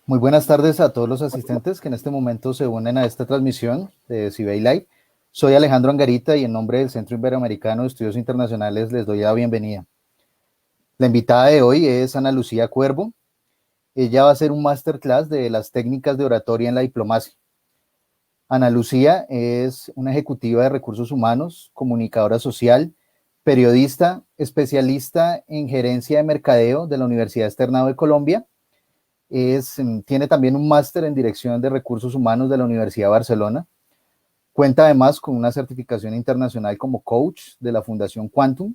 Muy buenas tardes a todos los asistentes que en este momento se unen a esta transmisión de CIBEI Live. Soy Alejandro Angarita y en nombre del Centro Iberoamericano de Estudios Internacionales les doy la bienvenida. La invitada de hoy es Ana Lucía Cuervo. Ella va a hacer un masterclass de las técnicas de oratoria en la diplomacia. Ana Lucía es una ejecutiva de recursos humanos, comunicadora social, periodista, especialista en gerencia de mercadeo de la Universidad Externado de Colombia. Tiene también un máster en dirección de recursos humanos de la Universidad de Barcelona. Cuenta además con una certificación internacional como coach de la Fundación Quantum.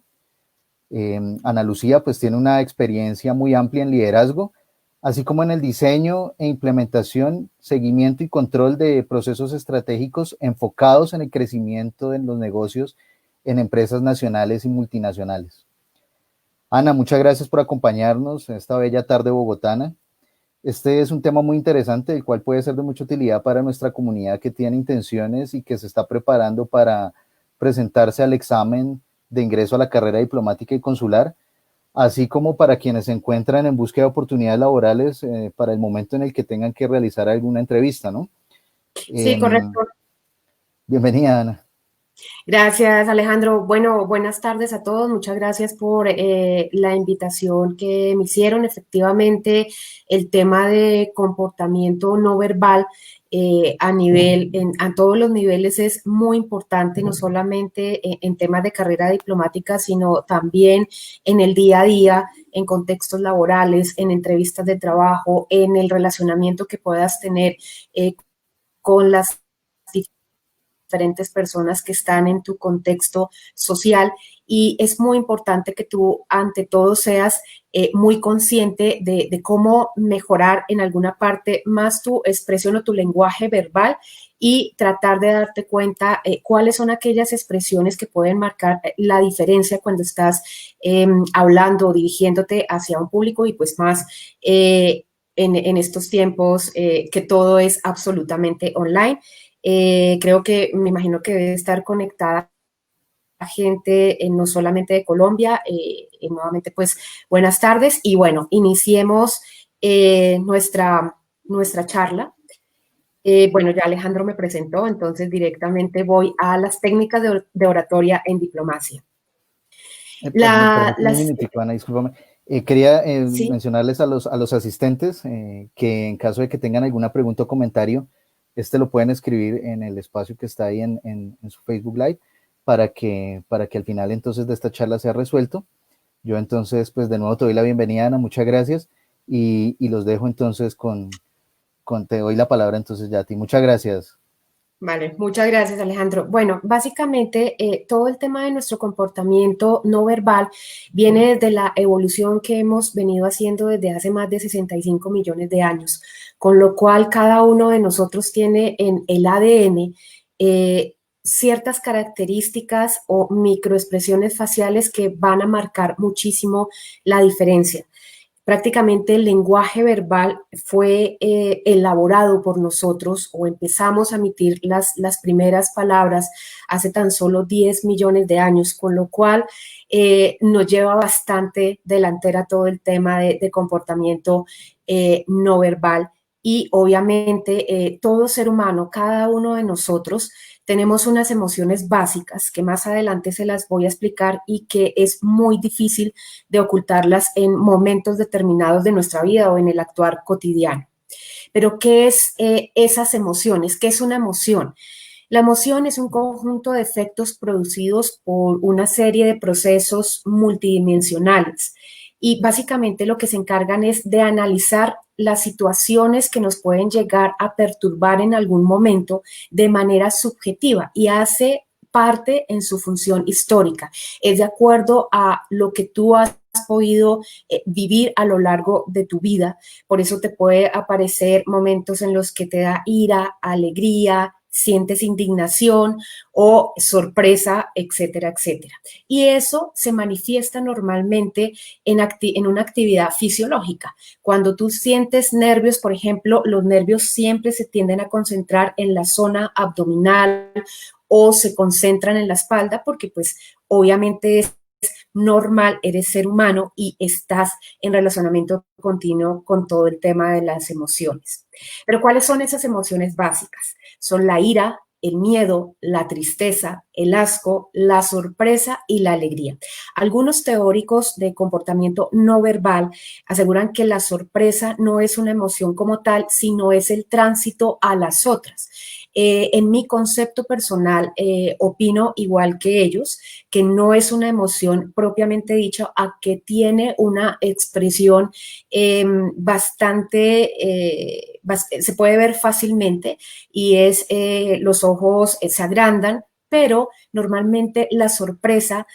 Ana Lucía pues tiene una experiencia muy amplia en liderazgo, así como en el diseño e implementación, seguimiento y control de procesos estratégicos enfocados en el crecimiento de los negocios en empresas nacionales y multinacionales. Ana, muchas gracias por acompañarnos en esta bella tarde bogotana. Este es un tema muy interesante, el cual puede ser de mucha utilidad para nuestra comunidad que tiene intenciones y que se está preparando para presentarse al examen de ingreso a la carrera diplomática y consular, así como para quienes se encuentran en búsqueda de oportunidades laborales para el momento en el que tengan que realizar alguna entrevista, ¿no? Sí, correcto. Bienvenida, Ana. Gracias, Alejandro. Bueno, buenas tardes a todos. Muchas gracias por la invitación que me hicieron. Efectivamente, el tema de comportamiento no verbal a todos los niveles es muy importante, no solamente en temas de carrera diplomática, sino también en el día a día, en contextos laborales, en entrevistas de trabajo, en el relacionamiento que puedas tener con las diferentes personas que están en tu contexto social, y es muy importante que tú ante todo seas muy consciente de cómo mejorar en alguna parte más tu expresión o tu lenguaje verbal, y tratar de darte cuenta cuáles son aquellas expresiones que pueden marcar la diferencia cuando estás hablando o dirigiéndote hacia un público, y pues más en estos tiempos que todo es absolutamente online. Creo que me imagino que debe estar conectada gente no solamente de Colombia. Nuevamente, pues, buenas tardes y bueno, iniciemos nuestra charla. Bueno, ya Alejandro me presentó, entonces directamente voy a las técnicas de oratoria en diplomacia. Permíteme un minutico, Ana, discúlpame. Quería Sí. mencionarles a los asistentes que en caso de que tengan alguna pregunta o comentario, lo pueden escribir en el espacio que está ahí en su Facebook Live para que al final entonces de esta charla sea resuelto. Yo entonces, pues de nuevo te doy la bienvenida, Ana, muchas gracias y los dejo entonces te doy la palabra entonces ya a ti. Muchas gracias. Vale, muchas gracias, Alejandro. Bueno, básicamente todo el tema de nuestro comportamiento no verbal viene desde la evolución que hemos venido haciendo desde hace más de 65 millones de años, con lo cual cada uno de nosotros tiene en el ADN ciertas características o microexpresiones faciales que van a marcar muchísimo la diferencia. Prácticamente el lenguaje verbal fue elaborado por nosotros, o empezamos a emitir las primeras palabras hace tan solo 10 millones de años, con lo cual nos lleva bastante delantera todo el tema de comportamiento no verbal. Y obviamente todo ser humano, cada uno de nosotros, tenemos unas emociones básicas que más adelante se las voy a explicar, y que es muy difícil de ocultarlas en momentos determinados de nuestra vida o en el actuar cotidiano. Pero, ¿qué es esas emociones? ¿Qué es una emoción? La emoción es un conjunto de efectos producidos por una serie de procesos multidimensionales, y básicamente lo que se encargan es de analizar las situaciones que nos pueden llegar a perturbar en algún momento de manera subjetiva, y hace parte en su función histórica. Es de acuerdo a lo que tú has podido vivir a lo largo de tu vida. Por eso te puede aparecer momentos en los que te da ira, alegría, sientes indignación o sorpresa, etcétera, etcétera. Y eso se manifiesta normalmente en una actividad fisiológica. Cuando tú sientes nervios, por ejemplo, los nervios siempre se tienden a concentrar en la zona abdominal o se concentran en la espalda, porque pues obviamente es normal, eres ser humano y estás en relacionamiento continuo con todo el tema de las emociones. Pero ¿cuáles son esas emociones básicas? Son la ira, el miedo, la tristeza, el asco, la sorpresa y la alegría. Algunos teóricos de comportamiento no verbal aseguran que la sorpresa no es una emoción como tal, sino es el tránsito a las otras. En mi concepto personal, opino igual que ellos, que no es una emoción propiamente dicha, a que tiene una expresión se puede ver fácilmente y es los ojos se agrandan, pero normalmente la sorpresa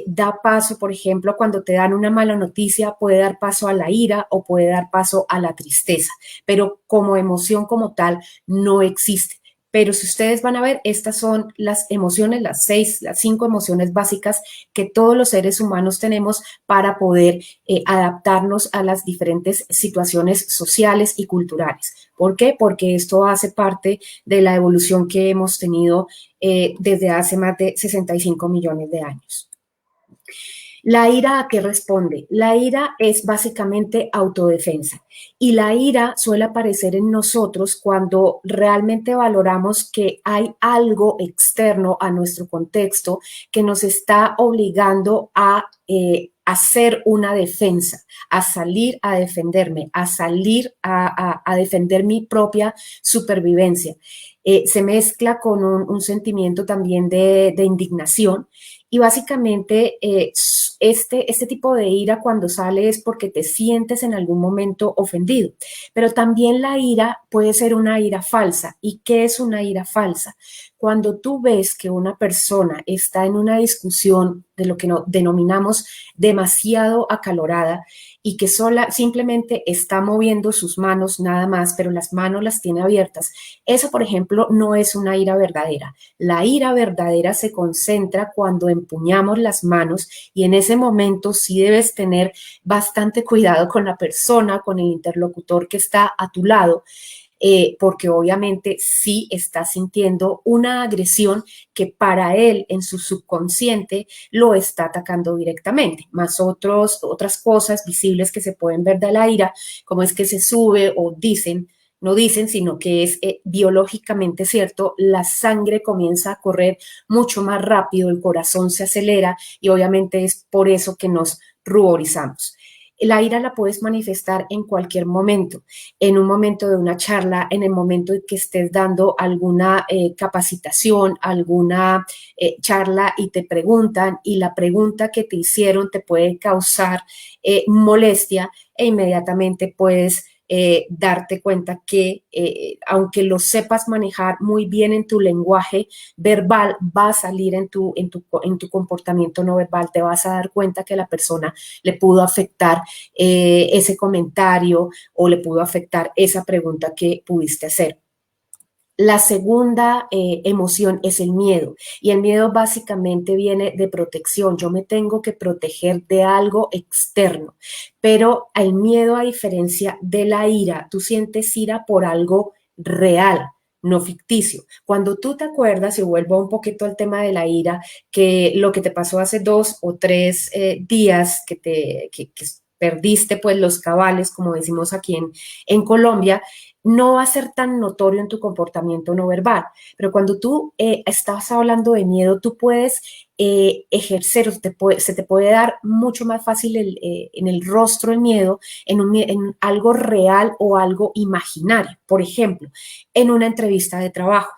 da paso, por ejemplo, cuando te dan una mala noticia, puede dar paso a la ira o puede dar paso a la tristeza, pero como emoción como tal no existe. Pero si ustedes van a ver, estas son las emociones, las 5 emociones básicas que todos los seres humanos tenemos para poder adaptarnos a las diferentes situaciones sociales y culturales. ¿Por qué? Porque esto hace parte de la evolución que hemos tenido desde hace más de 65 millones de años. ¿La ira a qué responde? La ira es básicamente autodefensa y la ira suele aparecer en nosotros cuando realmente valoramos que hay algo externo a nuestro contexto que nos está obligando a hacer una defensa, a salir a defenderme, a salir a defender mi propia supervivencia. Se mezcla con un sentimiento también de indignación y básicamente este tipo de ira cuando sale es porque te sientes en algún momento ofendido, pero también la ira puede ser una ira falsa. ¿Y qué es una ira falsa? Cuando tú ves que una persona está en una discusión de lo que denominamos demasiado acalorada y que simplemente está moviendo sus manos nada más, pero las manos las tiene abiertas, eso, por ejemplo, no es una ira verdadera. La ira verdadera se concentra cuando empuñamos las manos y en ese momento sí debes tener bastante cuidado con la persona, con el interlocutor que está a tu lado, porque obviamente sí está sintiendo una agresión que para él en su subconsciente lo está atacando directamente, más otras cosas visibles que se pueden ver de la ira, como es que se sube o dicen, no dicen, sino que es biológicamente cierto, la sangre comienza a correr mucho más rápido, el corazón se acelera y obviamente es por eso que nos ruborizamos. La ira la puedes manifestar en cualquier momento, en un momento de una charla, en el momento en que estés dando alguna capacitación, alguna charla y te preguntan y la pregunta que te hicieron te puede causar molestia e inmediatamente puedes darte cuenta que aunque lo sepas manejar muy bien en tu lenguaje verbal, va a salir en tu comportamiento no verbal, te vas a dar cuenta que la persona le pudo afectar ese comentario o le pudo afectar esa pregunta que pudiste hacer. La segunda emoción es el miedo y el miedo básicamente viene de protección. Yo me tengo que proteger de algo externo, pero el miedo, a diferencia de la ira, tú sientes ira por algo real, no ficticio. Cuando tú te acuerdas, y vuelvo un poquito al tema de la ira, que lo que te pasó hace 2 o 3 días que perdiste pues los cabales, como decimos aquí en Colombia, no va a ser tan notorio en tu comportamiento no verbal, pero cuando tú estás hablando de miedo, tú puedes ejercer, se te puede dar mucho más fácil en el rostro el miedo, en algo real o algo imaginario. Por ejemplo, en una entrevista de trabajo.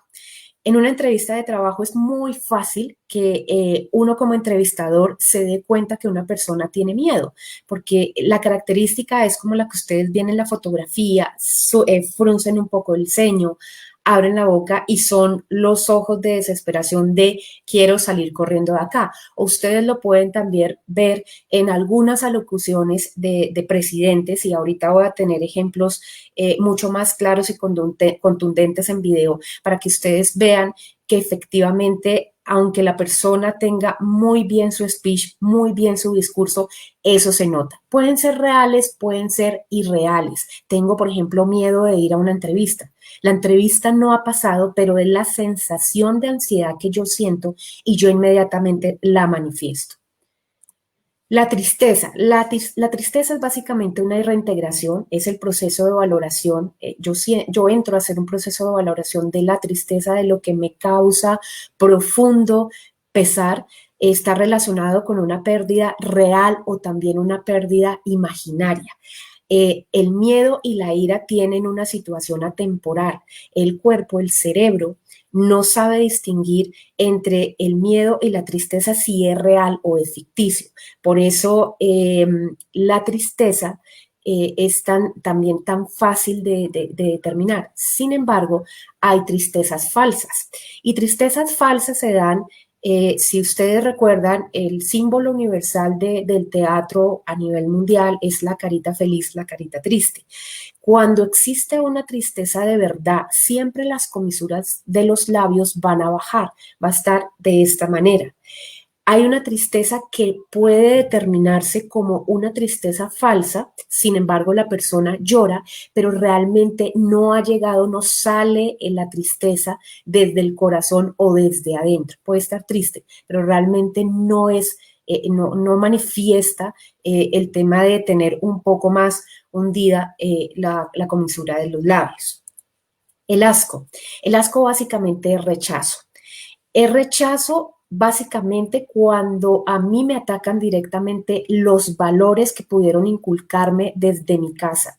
En una entrevista de trabajo es muy fácil que uno como entrevistador se dé cuenta que una persona tiene miedo, porque la característica es como la que ustedes ven en la fotografía, fruncen un poco el ceño, abren la boca y son los ojos de desesperación de quiero salir corriendo de acá. O ustedes lo pueden también ver en algunas alocuciones de presidentes y ahorita voy a tener ejemplos mucho más claros y contundentes en video para que ustedes vean que efectivamente, aunque la persona tenga muy bien su speech, muy bien su discurso, eso se nota. Pueden ser reales, pueden ser irreales. Tengo, por ejemplo, miedo de ir a una entrevista. La entrevista no ha pasado, pero es la sensación de ansiedad que yo siento y yo inmediatamente la manifiesto. La tristeza. La tristeza es básicamente una reintegración, es el proceso de valoración. Yo entro a hacer un proceso de valoración de la tristeza, de lo que me causa profundo pesar. Está relacionado con una pérdida real o también una pérdida imaginaria. El miedo y la ira tienen una situación atemporal. El cuerpo, el cerebro, no sabe distinguir entre el miedo y la tristeza si es real o es ficticio. Por eso la tristeza es también tan fácil de determinar. Sin embargo, hay tristezas falsas. Y tristezas falsas se dan, si ustedes recuerdan, el símbolo universal del teatro a nivel mundial es la carita feliz, la carita triste. Cuando existe una tristeza de verdad, siempre las comisuras de los labios van a bajar, va a estar de esta manera. Hay una tristeza que puede determinarse como una tristeza falsa, sin embargo la persona llora, pero realmente no ha llegado, no sale en la tristeza desde el corazón o desde adentro. Puede estar triste, pero realmente no es, no manifiesta el tema de tener un poco más hundida la comisura de los labios. El asco. El asco básicamente es rechazo. Es rechazo básicamente cuando a mí me atacan directamente los valores que pudieron inculcarme desde mi casa.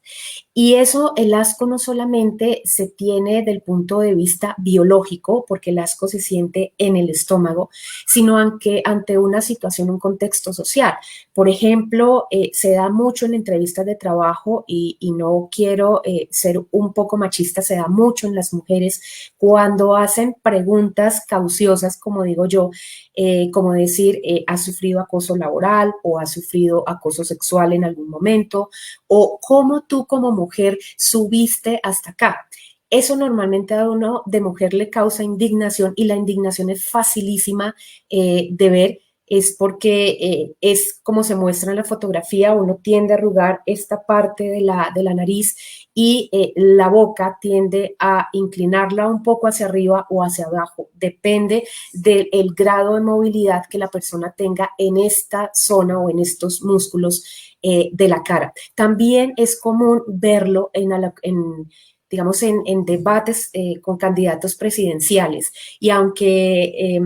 Y eso, el asco no solamente se tiene del punto de vista biológico, porque el asco se siente en el estómago, sino ante una situación, un contexto social. Por ejemplo, se da mucho en entrevistas de trabajo y no quiero ser un poco machista, se da mucho en las mujeres cuando hacen preguntas cauciosas, como digo yo, como decir, ¿has sufrido acoso laboral o has sufrido acoso sexual en algún momento? O cómo tú como mujer subiste hasta acá. Eso normalmente a uno de mujer le causa indignación y la indignación es facilísima de ver, es porque es como se muestra en la fotografía, uno tiende a arrugar esta parte de la nariz y la boca tiende a inclinarla un poco hacia arriba o hacia abajo, depende del grado de movilidad que la persona tenga en esta zona o en estos músculos de la cara. También es común verlo digamos, en debates con candidatos presidenciales. Y aunque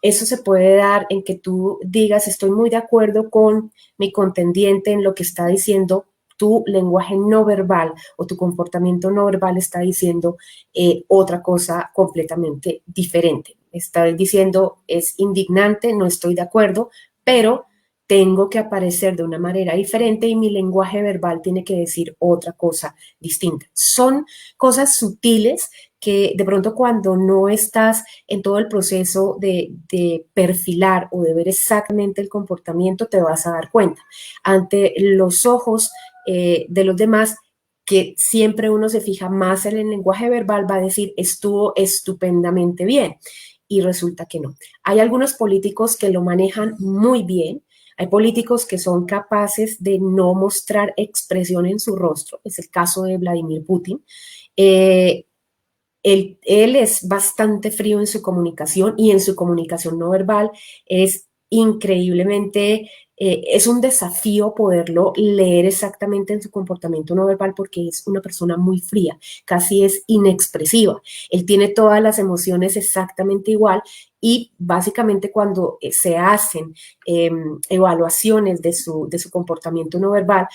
eso se puede dar en que tú digas, estoy muy de acuerdo con mi contendiente en lo que está diciendo, tu lenguaje no verbal o tu comportamiento no verbal está diciendo otra cosa completamente diferente. Está diciendo, es indignante, no estoy de acuerdo, pero tengo que aparecer de una manera diferente y mi lenguaje verbal tiene que decir otra cosa distinta. Son cosas sutiles que de pronto cuando no estás en todo el proceso de perfilar o de ver exactamente el comportamiento te vas a dar cuenta. Ante los ojos de los demás, que siempre uno se fija más en el lenguaje verbal, va a decir estuvo estupendamente bien y resulta que no. Hay algunos políticos que lo manejan muy bien. Hay políticos que son capaces de no mostrar expresión en su rostro, es el caso de Vladimir Putin. Él es bastante frío en su comunicación y en su comunicación no verbal es increíblemente, es un desafío poderlo leer exactamente en su comportamiento no verbal porque es una persona muy fría, casi es inexpresiva. Él tiene todas las emociones exactamente igual y básicamente cuando se hacen evaluaciones de su comportamiento no verbal,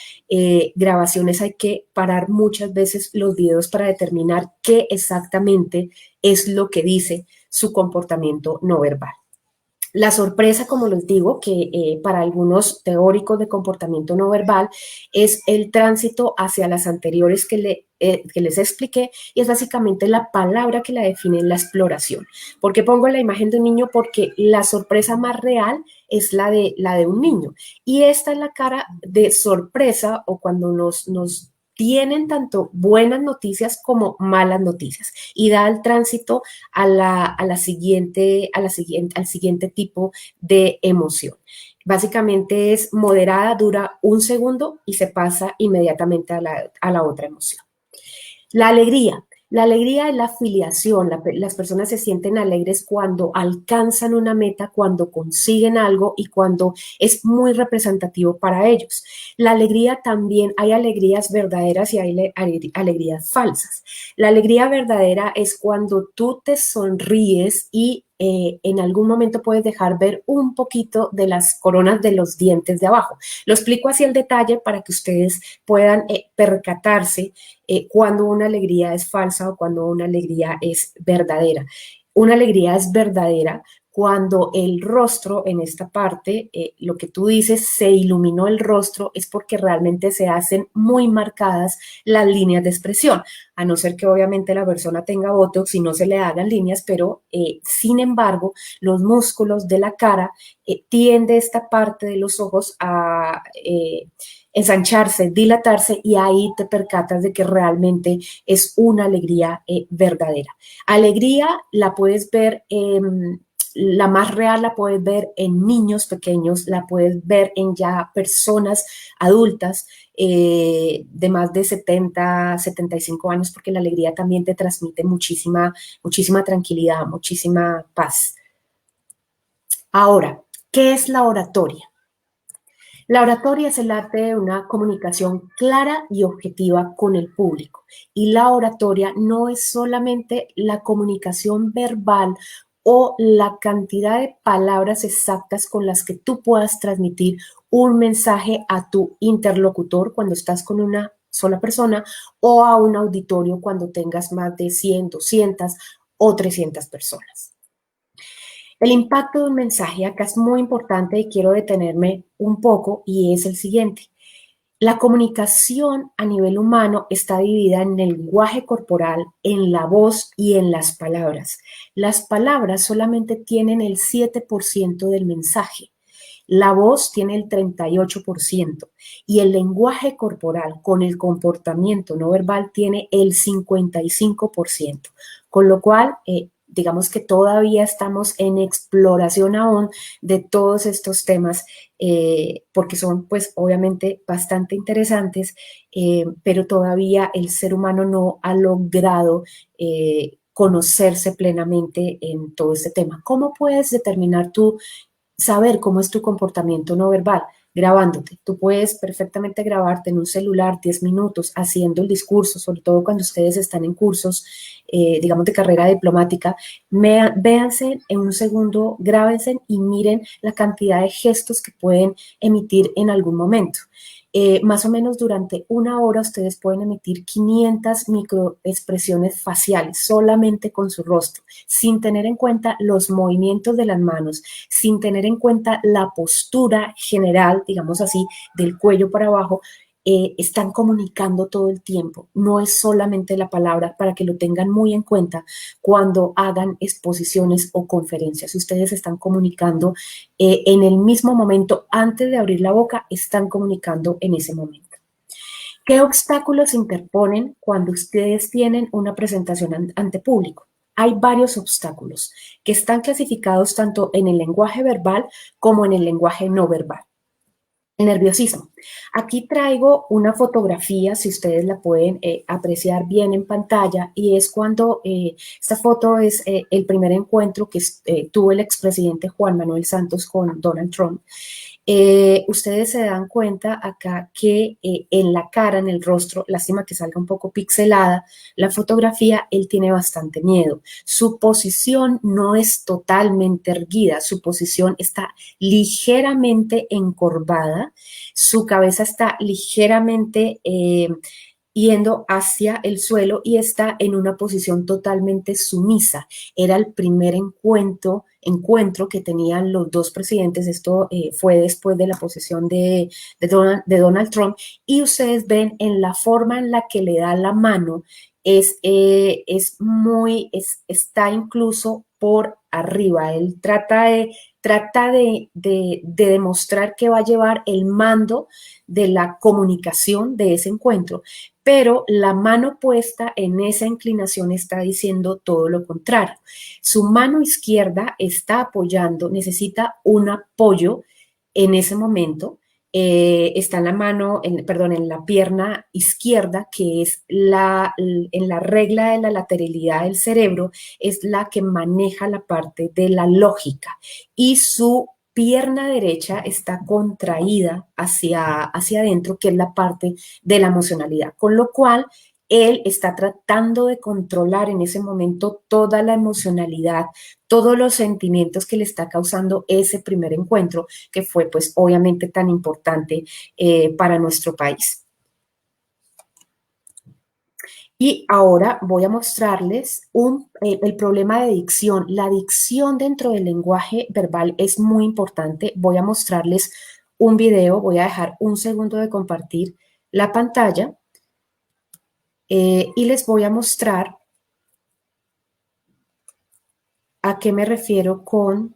grabaciones, hay que parar muchas veces los videos para determinar qué exactamente es lo que dice su comportamiento no verbal. La sorpresa, como les digo, que para algunos teóricos de comportamiento no verbal es el tránsito hacia las anteriores que les expliqué y es básicamente la palabra que la define en la exploración. ¿Por qué pongo la imagen de un niño? Porque la sorpresa más real es la de un niño y esta es la cara de sorpresa o cuando nos tienen tanto buenas noticias como malas noticias y da el tránsito al siguiente tipo de emoción. Básicamente es moderada, dura un segundo y se pasa inmediatamente a la otra emoción. La alegría. La alegría es la afiliación, las personas se sienten alegres cuando alcanzan una meta, cuando consiguen algo y cuando es muy representativo para ellos. La alegría también, hay alegrías verdaderas y hay alegrías falsas. La alegría verdadera es cuando tú te sonríes y en algún momento puedes dejar ver un poquito de las coronas de los dientes de abajo. Lo explico así el detalle para que ustedes puedan percatarse cuando una alegría es falsa o cuando una alegría es verdadera. Una alegría es verdadera cuando el rostro en esta parte, lo que tú dices, se iluminó el rostro, es porque realmente se hacen muy marcadas las líneas de expresión, a no ser que obviamente la persona tenga botox y no se le hagan líneas, pero sin embargo, los músculos de la cara tiende esta parte de los ojos a ensancharse, dilatarse y ahí te percatas de que realmente es una alegría verdadera. Alegría la puedes ver la más real la puedes ver en niños pequeños, la puedes ver en ya personas adultas de más de 70, 75 años, porque la alegría también te transmite muchísima tranquilidad, muchísima paz. Ahora, ¿qué es la oratoria? La oratoria es el arte de una comunicación clara y objetiva con el público. Y la oratoria no es solamente la comunicación verbal o la cantidad de palabras exactas con las que tú puedas transmitir un mensaje a tu interlocutor cuando estás con una sola persona o a un auditorio cuando tengas más de 100, 200 o 300 personas. El impacto de un mensaje acá es muy importante y quiero detenerme un poco y es el siguiente. La comunicación a nivel humano está dividida en el lenguaje corporal, en la voz y en las palabras. Las palabras solamente tienen el 7% del mensaje. La voz tiene el 38% y el lenguaje corporal con el comportamiento no verbal tiene el 55%, con lo cual digamos que todavía estamos en exploración aún de todos estos temas porque son pues obviamente bastante interesantes, pero todavía el ser humano no ha logrado conocerse plenamente en todo este tema. ¿Cómo puedes determinar tú saber cómo es tu comportamiento no verbal? Grabándote. Tú puedes perfectamente grabarte en un celular 10 minutos haciendo el discurso, sobre todo cuando ustedes están en cursos, digamos, de carrera diplomática. Véanse en un segundo, grábense y miren la cantidad de gestos que pueden emitir en algún momento. Más o menos durante una hora ustedes pueden emitir 500 microexpresiones faciales solamente con su rostro, sin tener en cuenta los movimientos de las manos, sin tener en cuenta la postura general, digamos así, del cuello para abajo. Están comunicando todo el tiempo, no es solamente la palabra, para que lo tengan muy en cuenta cuando hagan exposiciones o conferencias. Ustedes están comunicando en el mismo momento, antes de abrir la boca, están comunicando en ese momento. ¿Qué obstáculos se interponen cuando ustedes tienen una presentación ante público? Hay varios obstáculos que están clasificados tanto en el lenguaje verbal como en el lenguaje no verbal. El nerviosismo. Aquí traigo una fotografía, si ustedes la pueden apreciar bien en pantalla, y es cuando esta foto es el primer encuentro que tuvo el expresidente Juan Manuel Santos con Donald Trump. Ustedes se dan cuenta acá que en la cara, en el rostro, lástima que salga un poco pixelada la fotografía, él tiene bastante miedo. Su posición no es totalmente erguida, su posición está ligeramente encorvada, su cabeza está ligeramente yendo hacia el suelo y está en una posición totalmente sumisa. Era el primer encuentro que tenían los dos presidentes. Esto fue después de la posesión de Donald Trump, y ustedes ven en la forma en la que le da la mano, está incluso por arriba. Él trata de demostrar que va a llevar el mando de la comunicación de ese encuentro, pero la mano puesta en esa inclinación está diciendo todo lo contrario. Su mano izquierda está apoyando, necesita un apoyo en ese momento está en la mano, perdón, en la pierna izquierda, que es en la regla de la lateralidad del cerebro, es la que maneja la parte de la lógica. Y su pierna derecha está contraída hacia adentro, que es la parte de la emocionalidad. Con lo cual, él está tratando de controlar en ese momento toda la emocionalidad, todos los sentimientos que le está causando ese primer encuentro, que fue pues obviamente tan importante para nuestro país. Y ahora voy a mostrarles el problema de dicción. La dicción dentro del lenguaje verbal es muy importante. Voy a mostrarles un video, voy a dejar un segundo de compartir la pantalla y les voy a mostrar a qué me refiero con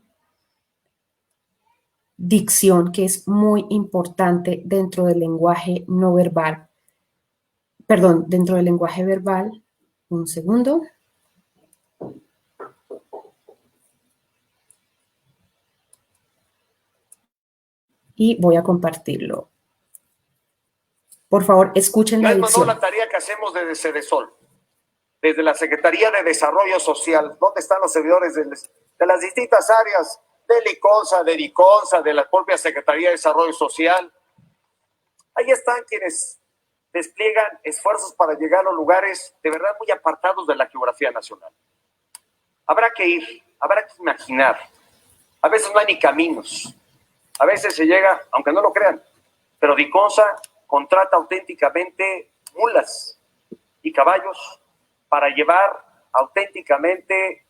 dicción, que es muy importante dentro del lenguaje no verbal. Perdón, dentro del lenguaje verbal. Un segundo. Y voy a compartirlo. Por favor, escuchen la dicción. No, la tarea que hacemos desde Cedesol, desde la Secretaría de Desarrollo Social, ¿dónde están los servidores de las distintas áreas del ICONSA, de DICONSA, de la propia Secretaría de Desarrollo Social? Ahí están quienes despliegan esfuerzos para llegar a los lugares de verdad muy apartados de la geografía nacional. Habrá que ir, habrá que imaginar. A veces no hay ni caminos. A veces se llega, aunque no lo crean, pero DICONSA contrata auténticamente mulas y caballos para llevar auténticamente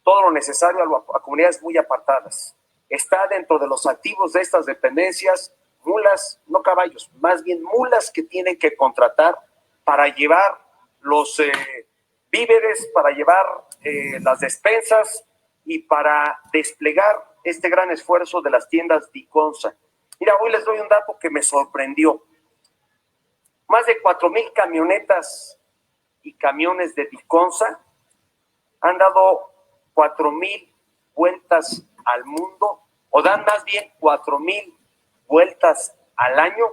todo lo necesario a comunidades muy apartadas. Está dentro de los activos de estas dependencias mulas, no caballos, más bien mulas que tienen que contratar para llevar los víveres, para llevar las despensas y para desplegar este gran esfuerzo de las tiendas DICONSA. Mira, hoy les doy un dato que me sorprendió. Más de 4,000 camionetas y camiones de DICONSA han dado 4,000 vueltas al mundo, o dan más bien 4,000 vueltas al año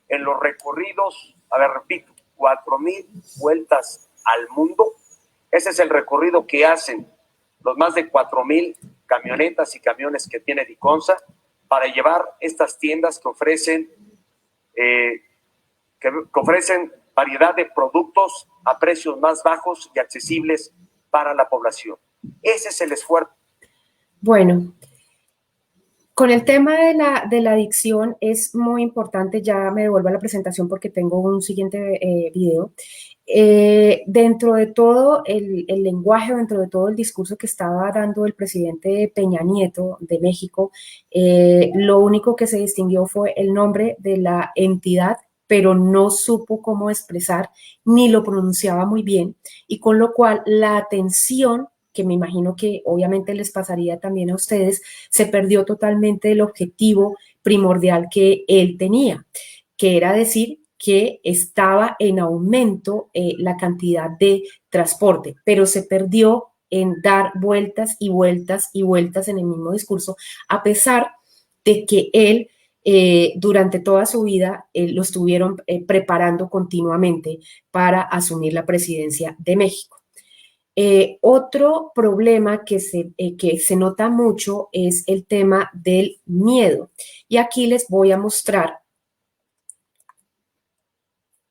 en los recorridos, repito, 4,000 vueltas al mundo. Ese es el recorrido que hacen los más de 4,000 camionetas y camiones que tiene DICONSA para llevar estas tiendas que ofrecen variedad de productos a precios más bajos y accesibles para la población. Ese es el esfuerzo. Bueno, con el tema de la adicción es muy importante, ya me devuelvo a la presentación porque tengo un siguiente video. Dentro de todo el lenguaje, dentro de todo el discurso que estaba dando el presidente Peña Nieto de México, lo único que se distinguió fue el nombre de la entidad, pero no supo cómo expresar ni lo pronunciaba muy bien, y con lo cual la atención, que me imagino que obviamente les pasaría también a ustedes, se perdió totalmente el objetivo primordial que él tenía, que era decir que estaba en aumento la cantidad de transporte, pero se perdió en dar vueltas y vueltas y vueltas en el mismo discurso, a pesar de que él durante toda su vida lo estuvieron preparando continuamente para asumir la presidencia de México. Otro problema que se nota mucho es el tema del miedo. Y aquí les voy a mostrar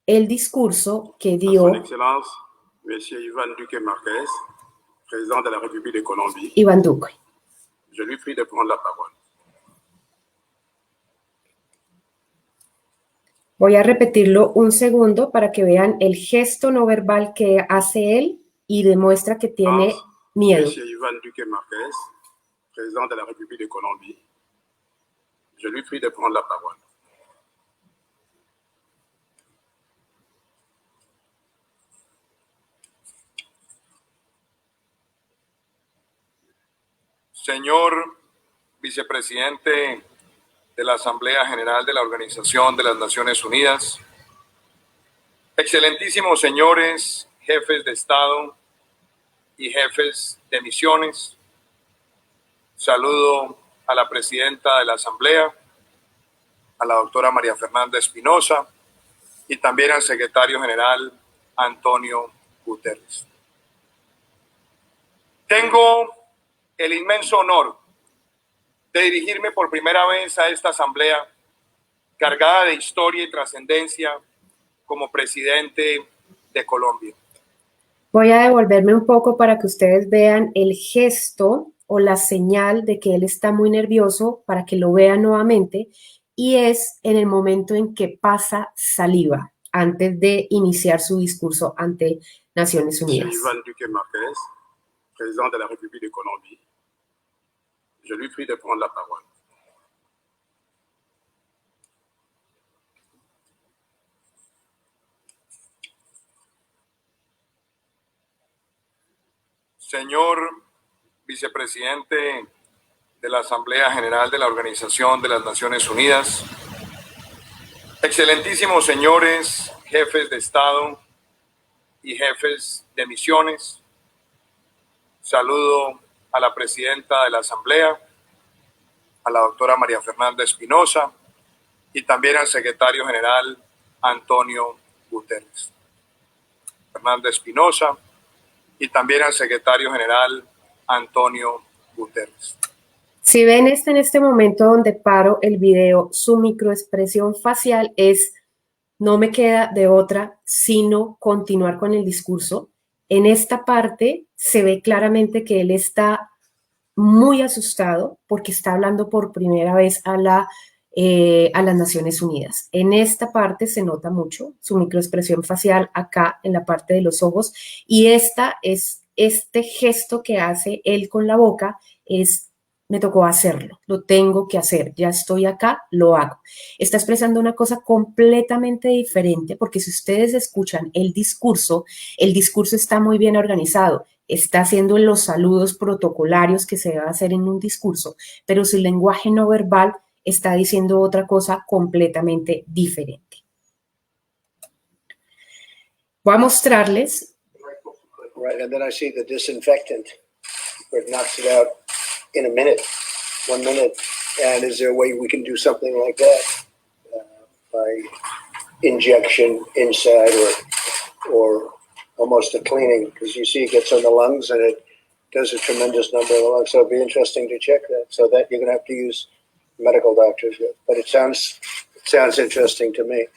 el discurso que dio Son Excellence, Monsieur Iván Duque Márquez, président de la République de Colombie. Iván Duque. Je lui prie de prendre la parole. Voy a repetirlo un segundo para que vean el gesto no verbal que hace él y demuestra que tiene miedo. Monsieur Iván Duque Márquez, président de la République de Colombie. Je lui prie de prendre la parole. Señor vicepresidente de la Asamblea General de la Organización de las Naciones Unidas, excelentísimos señores jefes de Estado y jefes de misiones, saludo a la presidenta de la Asamblea, a la doctora María Fernanda Espinosa y también al secretario general Antonio Guterres. Tengo el inmenso honor de dirigirme por primera vez a esta asamblea cargada de historia y trascendencia como presidente de Colombia. Voy a devolverme un poco para que ustedes vean el gesto o la señal de que él está muy nervioso, para que lo vean nuevamente, y es en el momento en que pasa saliva antes de iniciar su discurso ante Naciones Unidas. Iván Duque Marquez, président de la République de Colombie. Je lui prie de prendre la parole. Señor vicepresidente de la Asamblea General de la Organización de las Naciones Unidas, excelentísimos señores jefes de Estado y jefes de misiones, saludo a la presidenta de la Asamblea, a la doctora María Fernanda Espinosa y también al secretario general Antonio Guterres. Fernanda Espinosa y también al secretario general Antonio Guterres. Si ven en este momento donde paro el video, su microexpresión facial es: no me queda de otra sino continuar con el discurso. En esta parte se ve claramente que él está muy asustado porque está hablando por primera vez a las Naciones Unidas. En esta parte se nota mucho su microexpresión facial acá en la parte de los ojos, y este gesto que hace él con la boca es: me tocó hacerlo, lo tengo que hacer, ya estoy acá, lo hago. Está expresando una cosa completamente diferente, porque si ustedes escuchan el discurso está muy bien organizado, está haciendo los saludos protocolarios que se debe hacer en un discurso, pero su lenguaje no verbal está diciendo otra cosa completamente diferente. Voy a mostrarles. Right, and then I see the disinfectant where it knocks it out in a minute, 1 minute. And is there a way we can do something like that by injection inside or almost a cleaning? Because you see it gets on the lungs and it does a tremendous number of the lungs. So it'd be interesting to check that. So that you're going to have to use medical doctors, but it sounds interesting to me.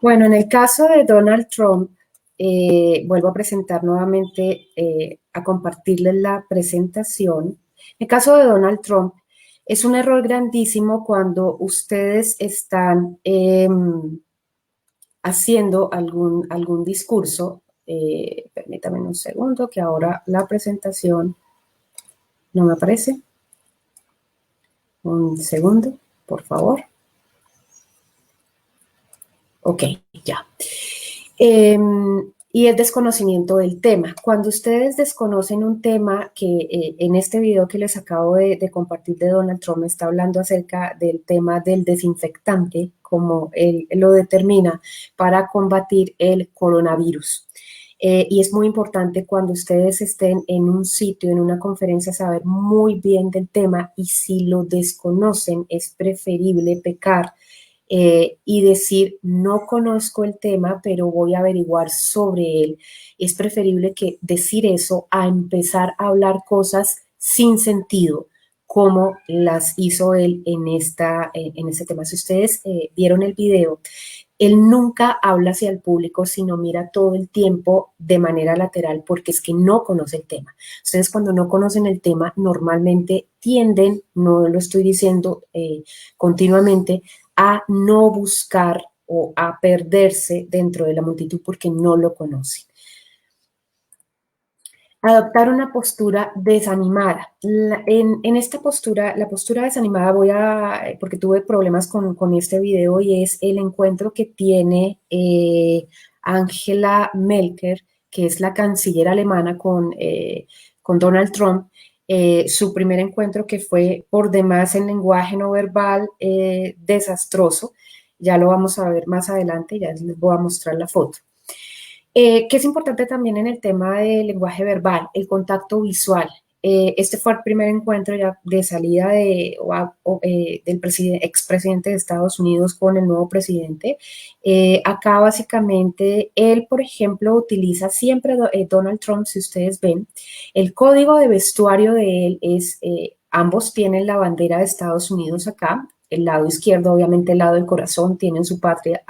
Bueno, en el caso de Donald Trump, vuelvo a presentar nuevamente, a compartirles la presentación. En el caso de Donald Trump, es un error grandísimo cuando ustedes están haciendo algún discurso. Permítanme un segundo, que ahora la presentación no me aparece. Un segundo, por favor. Ok, ya. Y el desconocimiento del tema. Cuando ustedes desconocen un tema, que en este video que les acabo de compartir de Donald Trump está hablando acerca del tema del desinfectante, como él lo determina, para combatir el coronavirus. Y es muy importante cuando ustedes estén en un sitio, en una conferencia, saber muy bien del tema, y si lo desconocen es preferible pecar y decir: no conozco el tema, pero voy a averiguar sobre él. Es preferible que decir eso a empezar a hablar cosas sin sentido, como las hizo él en este tema. Si ustedes vieron el video, él nunca habla hacia el público, sino mira todo el tiempo de manera lateral, porque es que no conoce el tema. Ustedes, cuando no conocen el tema, normalmente tienden, no lo estoy diciendo continuamente, a no buscar o a perderse dentro de la multitud porque no lo conocen. Adoptar una postura desanimada. En esta postura, la postura desanimada, porque tuve problemas con este video, y es el encuentro que tiene Angela Merkel, que es la canciller alemana, con Donald Trump. Su primer encuentro, que fue por demás en lenguaje no verbal desastroso. Ya lo vamos a ver más adelante, ya les voy a mostrar la foto. Que es importante también en el tema del lenguaje verbal, el contacto visual. este fue el primer encuentro ya de salida del expresidente de Estados Unidos con el nuevo presidente. Acá básicamente él, por ejemplo, utiliza siempre Donald Trump, si ustedes ven, el código de vestuario de él es, ambos tienen la bandera de Estados Unidos acá. El lado izquierdo, obviamente el lado del corazón, tienen su patria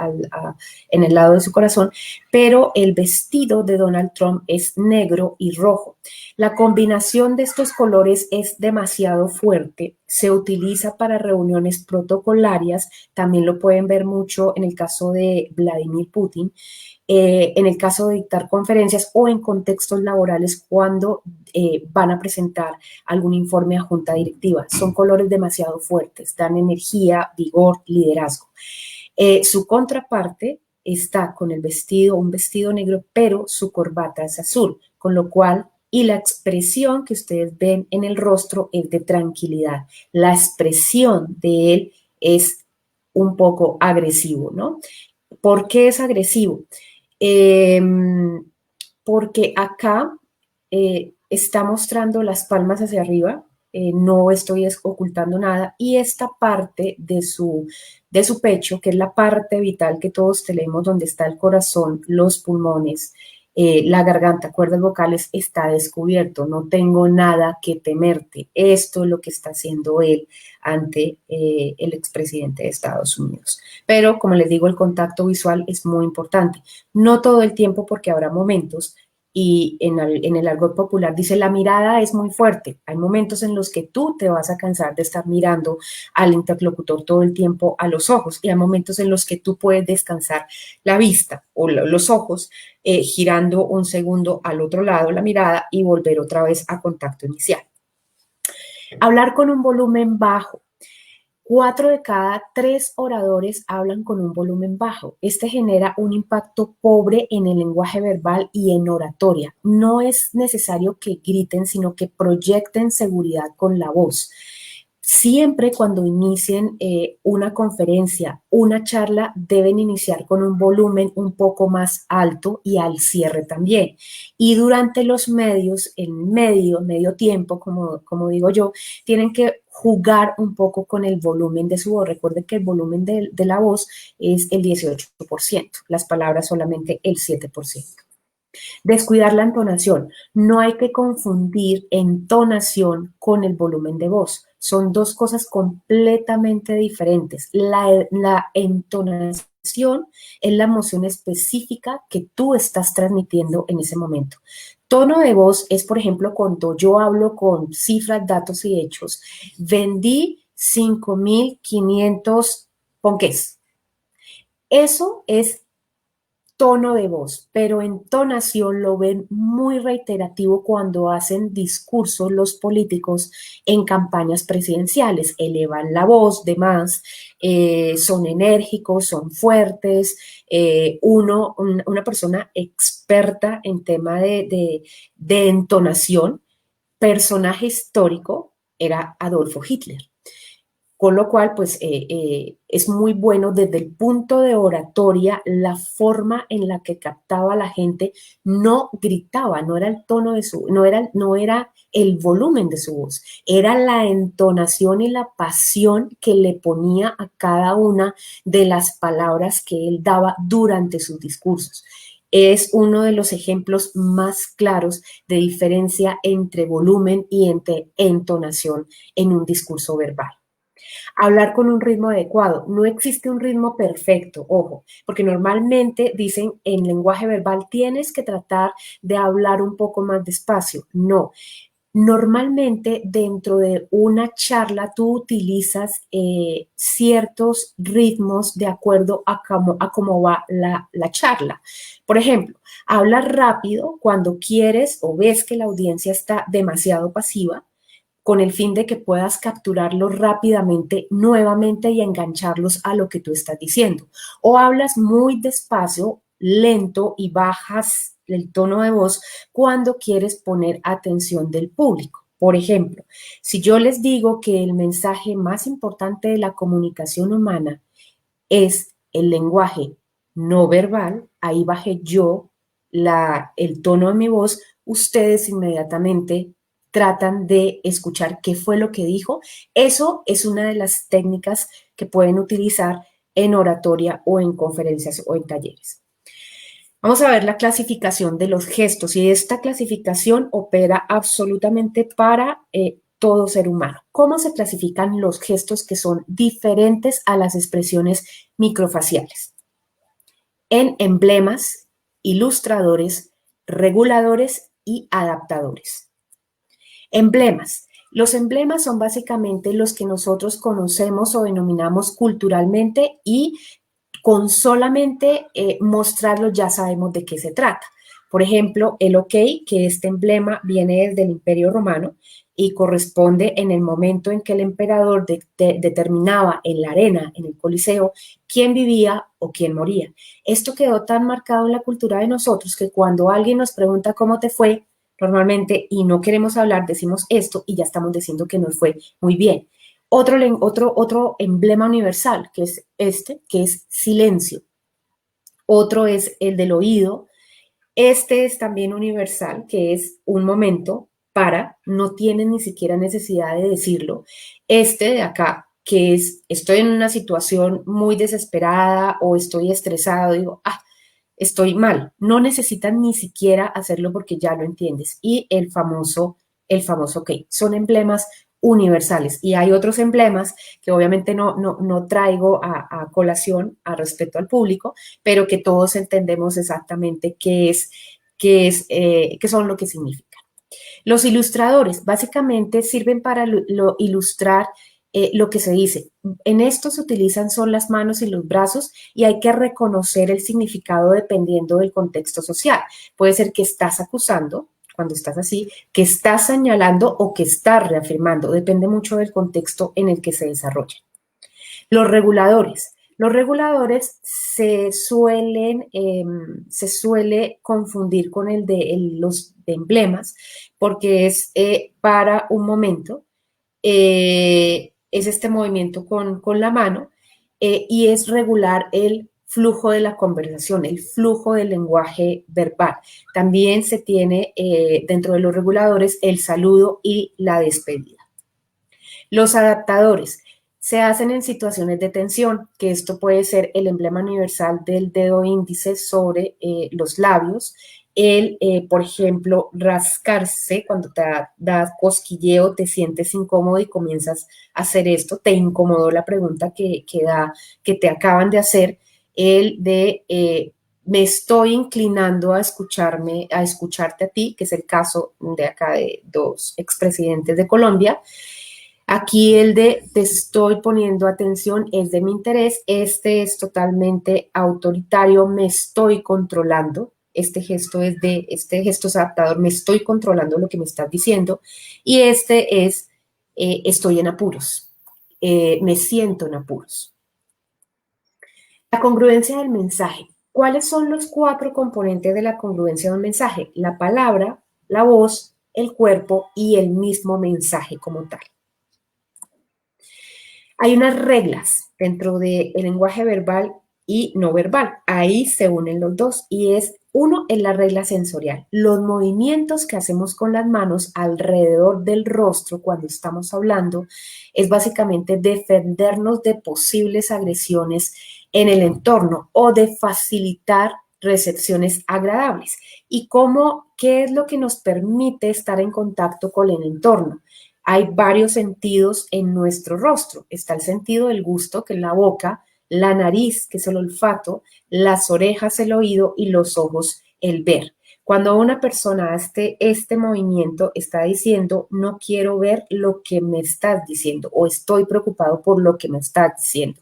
en el lado de su corazón, pero el vestido de Donald Trump es negro y rojo. La combinación de estos colores es demasiado fuerte, se utiliza para reuniones protocolarias, también lo pueden ver mucho en el caso de Vladimir Putin, en el caso de dictar conferencias o en contextos laborales cuando van a presentar algún informe a junta directiva. Son colores demasiado fuertes, dan energía, vigor, liderazgo. Su contraparte está con el vestido, un vestido negro, pero su corbata es azul, con lo cual, y la expresión que ustedes ven en el rostro es de tranquilidad. La expresión de él es un poco agresivo, ¿no? ¿Por qué es agresivo? Porque acá está mostrando las palmas hacia arriba, no estoy ocultando nada, y esta parte de su pecho, que es la parte vital que todos tenemos, donde está el corazón, los pulmones, la garganta, cuerdas vocales, está descubierto. No tengo nada que temerte. Esto es lo que está haciendo él ante el expresidente de Estados Unidos. Pero, como les digo, el contacto visual es muy importante. No todo el tiempo, porque habrá momentos, y en el argot popular dice, la mirada es muy fuerte. Hay momentos en los que tú te vas a cansar de estar mirando al interlocutor todo el tiempo a los ojos, y hay momentos en los que tú puedes descansar la vista o los ojos, girando un segundo al otro lado la mirada y volver otra vez a contacto inicial. Hablar con un volumen bajo. 4 de cada 3 oradores hablan con un volumen bajo. Este genera un impacto pobre en el lenguaje verbal y en oratoria. No es necesario que griten, sino que proyecten seguridad con la voz. Siempre cuando inicien una conferencia, una charla, deben iniciar con un volumen un poco más alto y al cierre también. Y durante los medios, en medio tiempo, como digo yo, tienen que jugar un poco con el volumen de su voz. Recuerden que el volumen de la voz es el 18%, las palabras solamente el 7%. Descuidar la entonación. No hay que confundir entonación con el volumen de voz. Son dos cosas completamente diferentes. La entonación es la emoción específica que tú estás transmitiendo en ese momento. Tono de voz es, por ejemplo, cuando yo hablo con cifras, datos y hechos. Vendí 5.500 ponqués. Eso es tono de voz, pero entonación lo ven muy reiterativo cuando hacen discursos los políticos en campañas presidenciales. Elevan la voz de más, son enérgicos, son fuertes. Una persona experta en tema de entonación, personaje histórico, era Adolfo Hitler. Con lo cual, pues, es muy bueno desde el punto de oratoria, la forma en la que captaba a la gente, no gritaba, no era el tono de su, no era el volumen de su voz, era la entonación y la pasión que le ponía a cada una de las palabras que él daba durante sus discursos. Es uno de los ejemplos más claros de diferencia entre volumen y entre entonación en un discurso verbal. Hablar con un ritmo adecuado. No existe un ritmo perfecto, ojo, porque normalmente dicen en lenguaje verbal tienes que tratar de hablar un poco más despacio. No. Normalmente dentro de una charla tú utilizas ciertos ritmos de acuerdo a cómo va la charla. Por ejemplo, hablas rápido cuando quieres o ves que la audiencia está demasiado pasiva, con el fin de que puedas capturarlos rápidamente nuevamente y engancharlos a lo que tú estás diciendo. O hablas muy despacio, lento y bajas el tono de voz cuando quieres poner atención del público. Por ejemplo, si yo les digo que el mensaje más importante de la comunicación humana es el lenguaje no verbal, ahí bajé yo el tono de mi voz, ustedes inmediatamente tratan de escuchar qué fue lo que dijo. Eso es una de las técnicas que pueden utilizar en oratoria o en conferencias o en talleres. Vamos a ver la clasificación de los gestos y esta clasificación opera absolutamente para todo ser humano. ¿Cómo se clasifican los gestos que son diferentes a las expresiones microfaciales? En emblemas, ilustradores, reguladores y adaptadores. Emblemas. Los emblemas son básicamente los que nosotros conocemos o denominamos culturalmente y con solamente mostrarlo ya sabemos de qué se trata. Por ejemplo, el OK, que este emblema viene desde el Imperio Romano y corresponde en el momento en que el emperador determinaba en la arena, en el Coliseo, quién vivía o quién moría. Esto quedó tan marcado en la cultura de nosotros que cuando alguien nos pregunta cómo te fue, normalmente, y no queremos hablar, decimos esto y ya estamos diciendo que nos fue muy bien. Otro emblema universal, que es este, que es silencio. Otro es el del oído. Este es también universal, que es un momento para, no tienes ni siquiera necesidad de decirlo. Este de acá, que es, estoy en una situación muy desesperada o estoy estresado, digo, estoy mal. No necesitas ni siquiera hacerlo porque ya lo entiendes. Y el famoso OK. Son emblemas universales. Y hay otros emblemas que obviamente no traigo a colación a respecto al público, pero que todos entendemos exactamente qué son lo que significan. Los ilustradores básicamente sirven para ilustrar lo que se dice. En esto se utilizan son las manos y los brazos y hay que reconocer el significado dependiendo del contexto social. Puede ser que estás acusando, cuando estás así, que estás señalando o que estás reafirmando. Depende mucho del contexto en el que se desarrolla. Los reguladores. Los reguladores se suele confundir con los de emblemas porque es para un momento, es este movimiento con la mano y es regular el flujo de la conversación, el flujo del lenguaje verbal. También se tiene dentro de los reguladores el saludo y la despedida. Los adaptadores se hacen en situaciones de tensión, que esto puede ser el emblema universal del dedo índice sobre los labios, por ejemplo, rascarse cuando te da cosquilleo, te sientes incómodo y comienzas a hacer esto, te incomodó la pregunta que te acaban de hacer, el de me estoy inclinando a escucharte a ti, que es el caso de acá de dos expresidentes de Colombia. Aquí el de te estoy poniendo atención es de mi interés. Este es totalmente autoritario, me estoy controlando. Este gesto es adaptador, me estoy controlando lo que me estás diciendo. Y este es estoy en apuros, me siento en apuros. La congruencia del mensaje. ¿Cuáles son los 4 componentes de la congruencia de un mensaje? La palabra, la voz, el cuerpo y el mismo mensaje como tal. Hay unas reglas dentro del lenguaje verbal y no verbal. Ahí se unen los dos y uno es la regla sensorial. Los movimientos que hacemos con las manos alrededor del rostro cuando estamos hablando es básicamente defendernos de posibles agresiones en el entorno o de facilitar recepciones agradables. ¿Y qué es lo que nos permite estar en contacto con el entorno? Hay varios sentidos en nuestro rostro. Está el sentido del gusto, que es la boca, la nariz, que es el olfato, las orejas, el oído y los ojos, el ver. Cuando una persona hace este movimiento, está diciendo, no quiero ver lo que me estás diciendo o estoy preocupado por lo que me estás diciendo.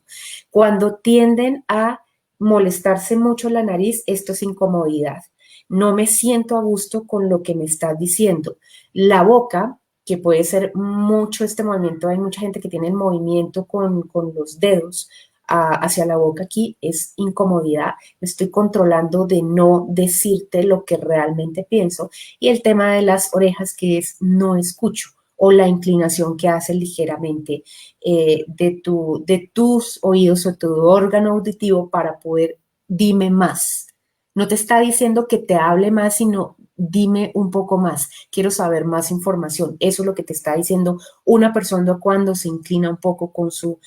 Cuando tienden a molestarse mucho la nariz, esto es incomodidad. No me siento a gusto con lo que me estás diciendo. La boca, que puede ser mucho este movimiento, hay mucha gente que tiene el movimiento con los dedos hacia la boca aquí, es incomodidad, me estoy controlando de no decirte lo que realmente pienso, y el tema de las orejas que es no escucho, o la inclinación que hace ligeramente de tus oídos o tu órgano auditivo para poder dime más. No te está diciendo que te hable más, sino dime un poco más, quiero saber más información. Eso es lo que te está diciendo una persona cuando se inclina un poco con su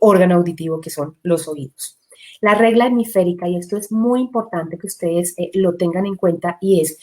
órgano auditivo, que son los oídos. La regla hemisférica, y esto es muy importante que ustedes lo tengan en cuenta, y es,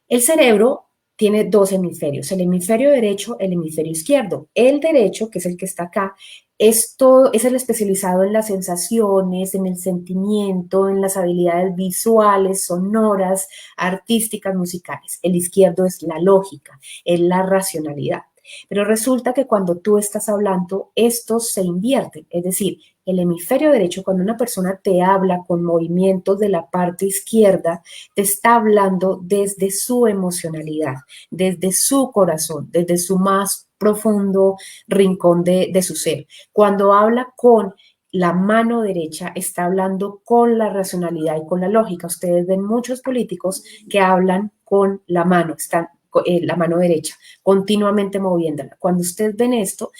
el cerebro tiene dos hemisferios, el hemisferio derecho, el hemisferio izquierdo. El derecho, que es el que está acá, es el especializado en las sensaciones, en el sentimiento, en las habilidades visuales, sonoras, artísticas, musicales. El izquierdo es la lógica, es la racionalidad. Pero resulta que cuando tú estás hablando, estos se invierten, es decir, el hemisferio derecho, cuando una persona te habla con movimientos de la parte izquierda, te está hablando desde su emocionalidad, desde su corazón, desde su más profundo rincón de su ser. Cuando habla con la mano derecha, está hablando con la racionalidad y con la lógica. Ustedes ven muchos políticos que hablan con la mano, están la mano derecha, continuamente moviéndola. Cuando ustedes ven esto,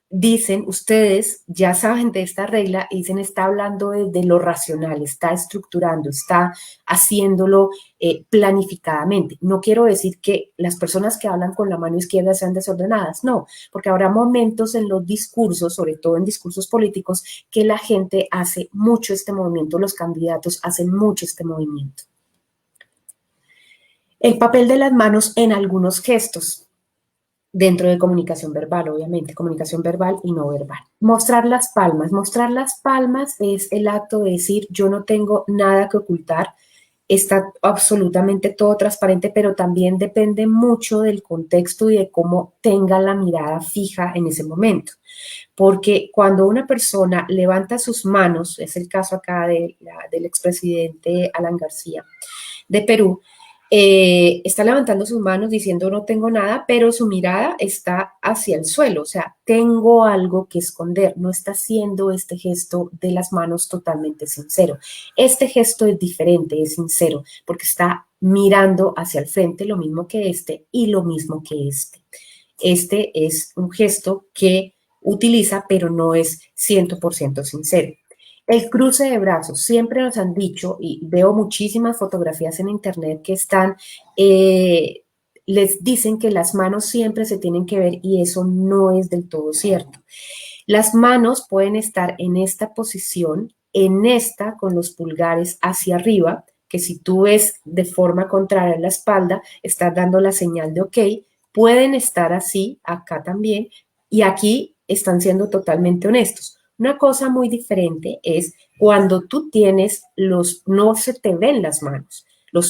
dicen, ustedes ya saben de esta regla, y dicen, está hablando de lo racional, está estructurando, está haciéndolo planificadamente. No quiero decir que las personas que hablan con la mano izquierda sean desordenadas, no, porque habrá momentos en los discursos, sobre todo en discursos políticos, que la gente hace mucho este movimiento, los candidatos hacen mucho este movimiento. El papel de las manos en algunos gestos, dentro de comunicación verbal, obviamente, comunicación verbal y no verbal. Mostrar las palmas es el acto de decir, yo no tengo nada que ocultar, está absolutamente todo transparente, pero también depende mucho del contexto y de cómo tenga la mirada fija en ese momento. Porque cuando una persona levanta sus manos, es el caso acá del expresidente Alan García de Perú, está levantando sus manos diciendo no tengo nada, pero su mirada está hacia el suelo, o sea, tengo algo que esconder, no está haciendo este gesto de las manos totalmente sincero. Este gesto es diferente, es sincero, porque está mirando hacia el frente, lo mismo que este y lo mismo que este. Este es un gesto que utiliza, pero no es 100% sincero. El cruce de brazos, siempre nos han dicho, y veo muchísimas fotografías en internet que están, les dicen que las manos siempre se tienen que ver, y eso no es del todo cierto. Las manos pueden estar en esta posición, en esta con los pulgares hacia arriba, que si tú ves de forma contraria en la espalda, estás dando la señal de ok. Pueden estar así, acá también, y aquí están siendo totalmente honestos. Una cosa muy diferente es cuando tú tienes no se te ven las manos,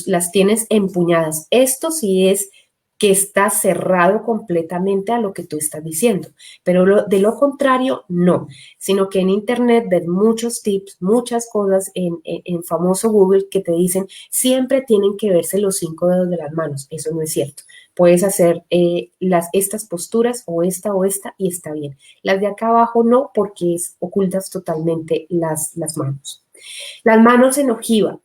las tienes empuñadas. Esto sí es que está cerrado completamente a lo que tú estás diciendo, pero de lo contrario, no, sino que en internet ves muchos tips, muchas cosas en famoso Google que te dicen siempre tienen que verse los 5 dedos de las manos. Eso no es cierto. Puedes hacer estas posturas o esta y está bien. Las de acá abajo no, porque ocultas totalmente las manos. Las manos en ojiva.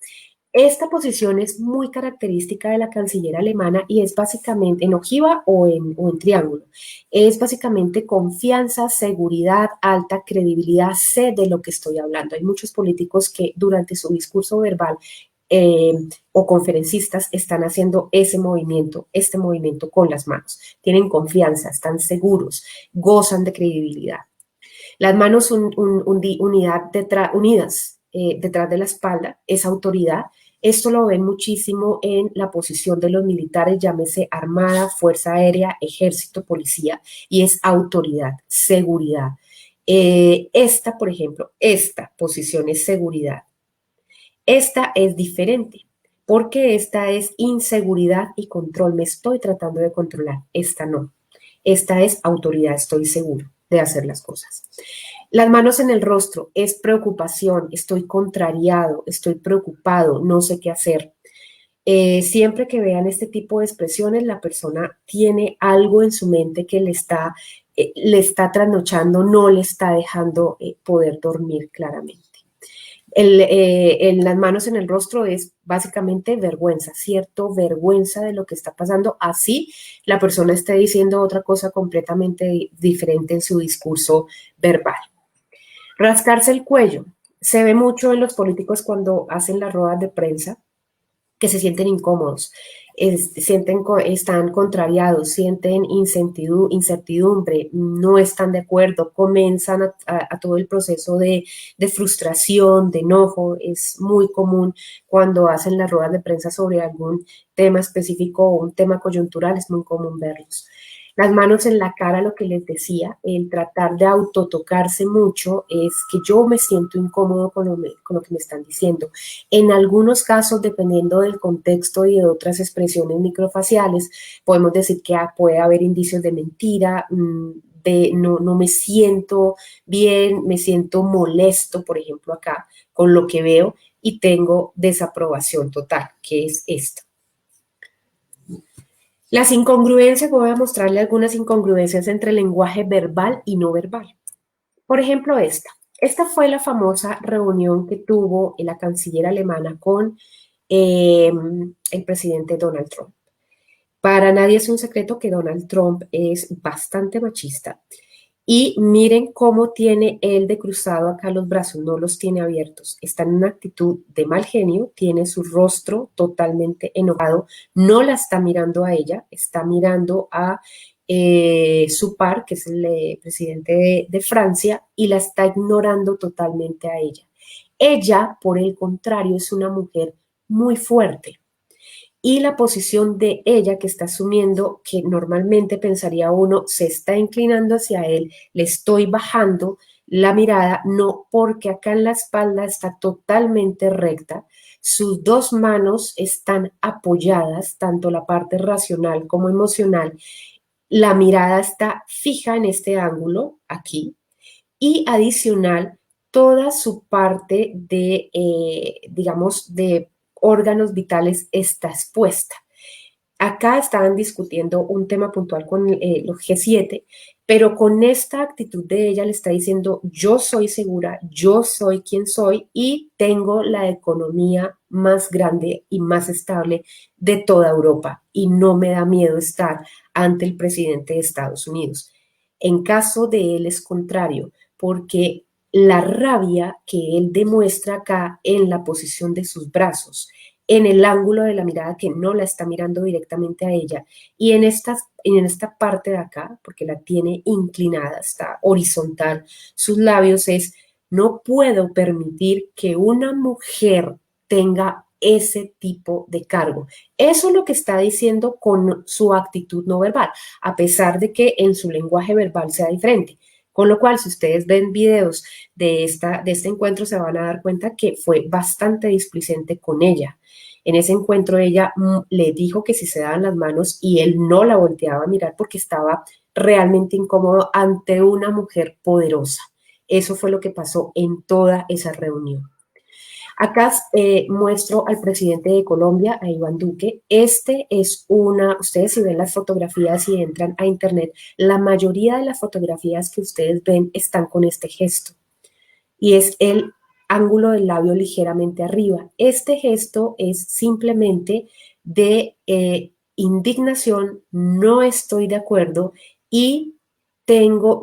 Esta posición es muy característica de la canciller alemana y es básicamente en ojiva o en triángulo. Es básicamente confianza, seguridad, alta credibilidad, sé de lo que estoy hablando. Hay muchos políticos que durante su discurso verbal o conferencistas están haciendo este movimiento con las manos. Tienen confianza, están seguros, gozan de credibilidad. Las manos unidas detrás de la espalda es autoridad. Esto lo ven muchísimo en la posición de los militares, llámese Armada, Fuerza Aérea, Ejército, Policía, y es autoridad, seguridad. Por ejemplo, esta posición es seguridad. Esta es diferente, porque esta es inseguridad y control. Me estoy tratando de controlar. Esta no. Esta es autoridad, estoy seguro de hacer las cosas. Las manos en el rostro es preocupación, estoy contrariado, estoy preocupado, no sé qué hacer. Siempre que vean este tipo de expresiones, la persona tiene algo en su mente que le está trasnochando, no le está dejando poder dormir claramente. Las manos en el rostro es básicamente vergüenza, vergüenza de lo que está pasando. Así la persona esté diciendo otra cosa completamente diferente en su discurso verbal. Rascarse el cuello. Se ve mucho en los políticos cuando hacen las ruedas de prensa. que se sienten incómodos, están contrariados, sienten incertidumbre, no están de acuerdo, comienzan a todo el proceso de frustración, de enojo. Es muy común cuando hacen las ruedas de prensa sobre algún tema específico o un tema coyuntural, es muy común verlos. Las manos en la cara, lo que les decía, el tratar de autotocarse mucho es que yo me siento incómodo con lo que me están diciendo. En algunos casos, dependiendo del contexto y de otras expresiones microfaciales, podemos decir que puede haber indicios de mentira, no me siento bien, me siento molesto, por ejemplo, acá, con lo que veo y tengo desaprobación total, que es esto. Las incongruencias, voy a mostrarle algunas incongruencias entre lenguaje verbal y no verbal. Por ejemplo, esta. Esta fue la famosa reunión que tuvo la canciller alemana con el presidente Donald Trump. Para nadie es un secreto que Donald Trump es bastante machista. Y miren cómo tiene él de cruzado acá los brazos, no los tiene abiertos. Está en una actitud de mal genio, tiene su rostro totalmente enojado, no la está mirando a ella, está mirando a su par, que es el presidente de Francia, y la está ignorando totalmente a ella. Ella, por el contrario, es una mujer muy fuerte. Y la posición de ella que está asumiendo, que normalmente pensaría uno, se está inclinando hacia él, le estoy bajando la mirada, no, porque acá en la espalda está totalmente recta, sus dos manos están apoyadas, tanto la parte racional como emocional, la mirada está fija en este ángulo, aquí, y adicional, toda su parte de, digamos, de órganos vitales está expuesta. Acá estaban discutiendo un tema puntual con los G7, pero con esta actitud de ella le está diciendo, yo soy segura, yo soy quien soy y tengo la economía más grande y más estable de toda Europa y no me da miedo estar ante el presidente de Estados Unidos. En caso de él es contrario, porque la rabia que él demuestra acá en la posición de sus brazos, en el ángulo de la mirada que no la está mirando directamente a ella y en esta parte de acá, porque la tiene inclinada, está horizontal, sus labios es, no puedo permitir que una mujer tenga ese tipo de cargo. Eso es lo que está diciendo con su actitud no verbal, a pesar de que en su lenguaje verbal sea diferente. Con lo cual, si ustedes ven videos de este encuentro, se van a dar cuenta que fue bastante displicente con ella. En ese encuentro ella le dijo que si se daban las manos y él no la volteaba a mirar porque estaba realmente incómodo ante una mujer poderosa. Eso fue lo que pasó en toda esa reunión. Acá muestro al presidente de Colombia, a Iván Duque. Ustedes si ven las fotografías y entran a internet, la mayoría de las fotografías que ustedes ven están con este gesto. Y es el ángulo del labio ligeramente arriba. Este gesto es simplemente de indignación, no estoy de acuerdo y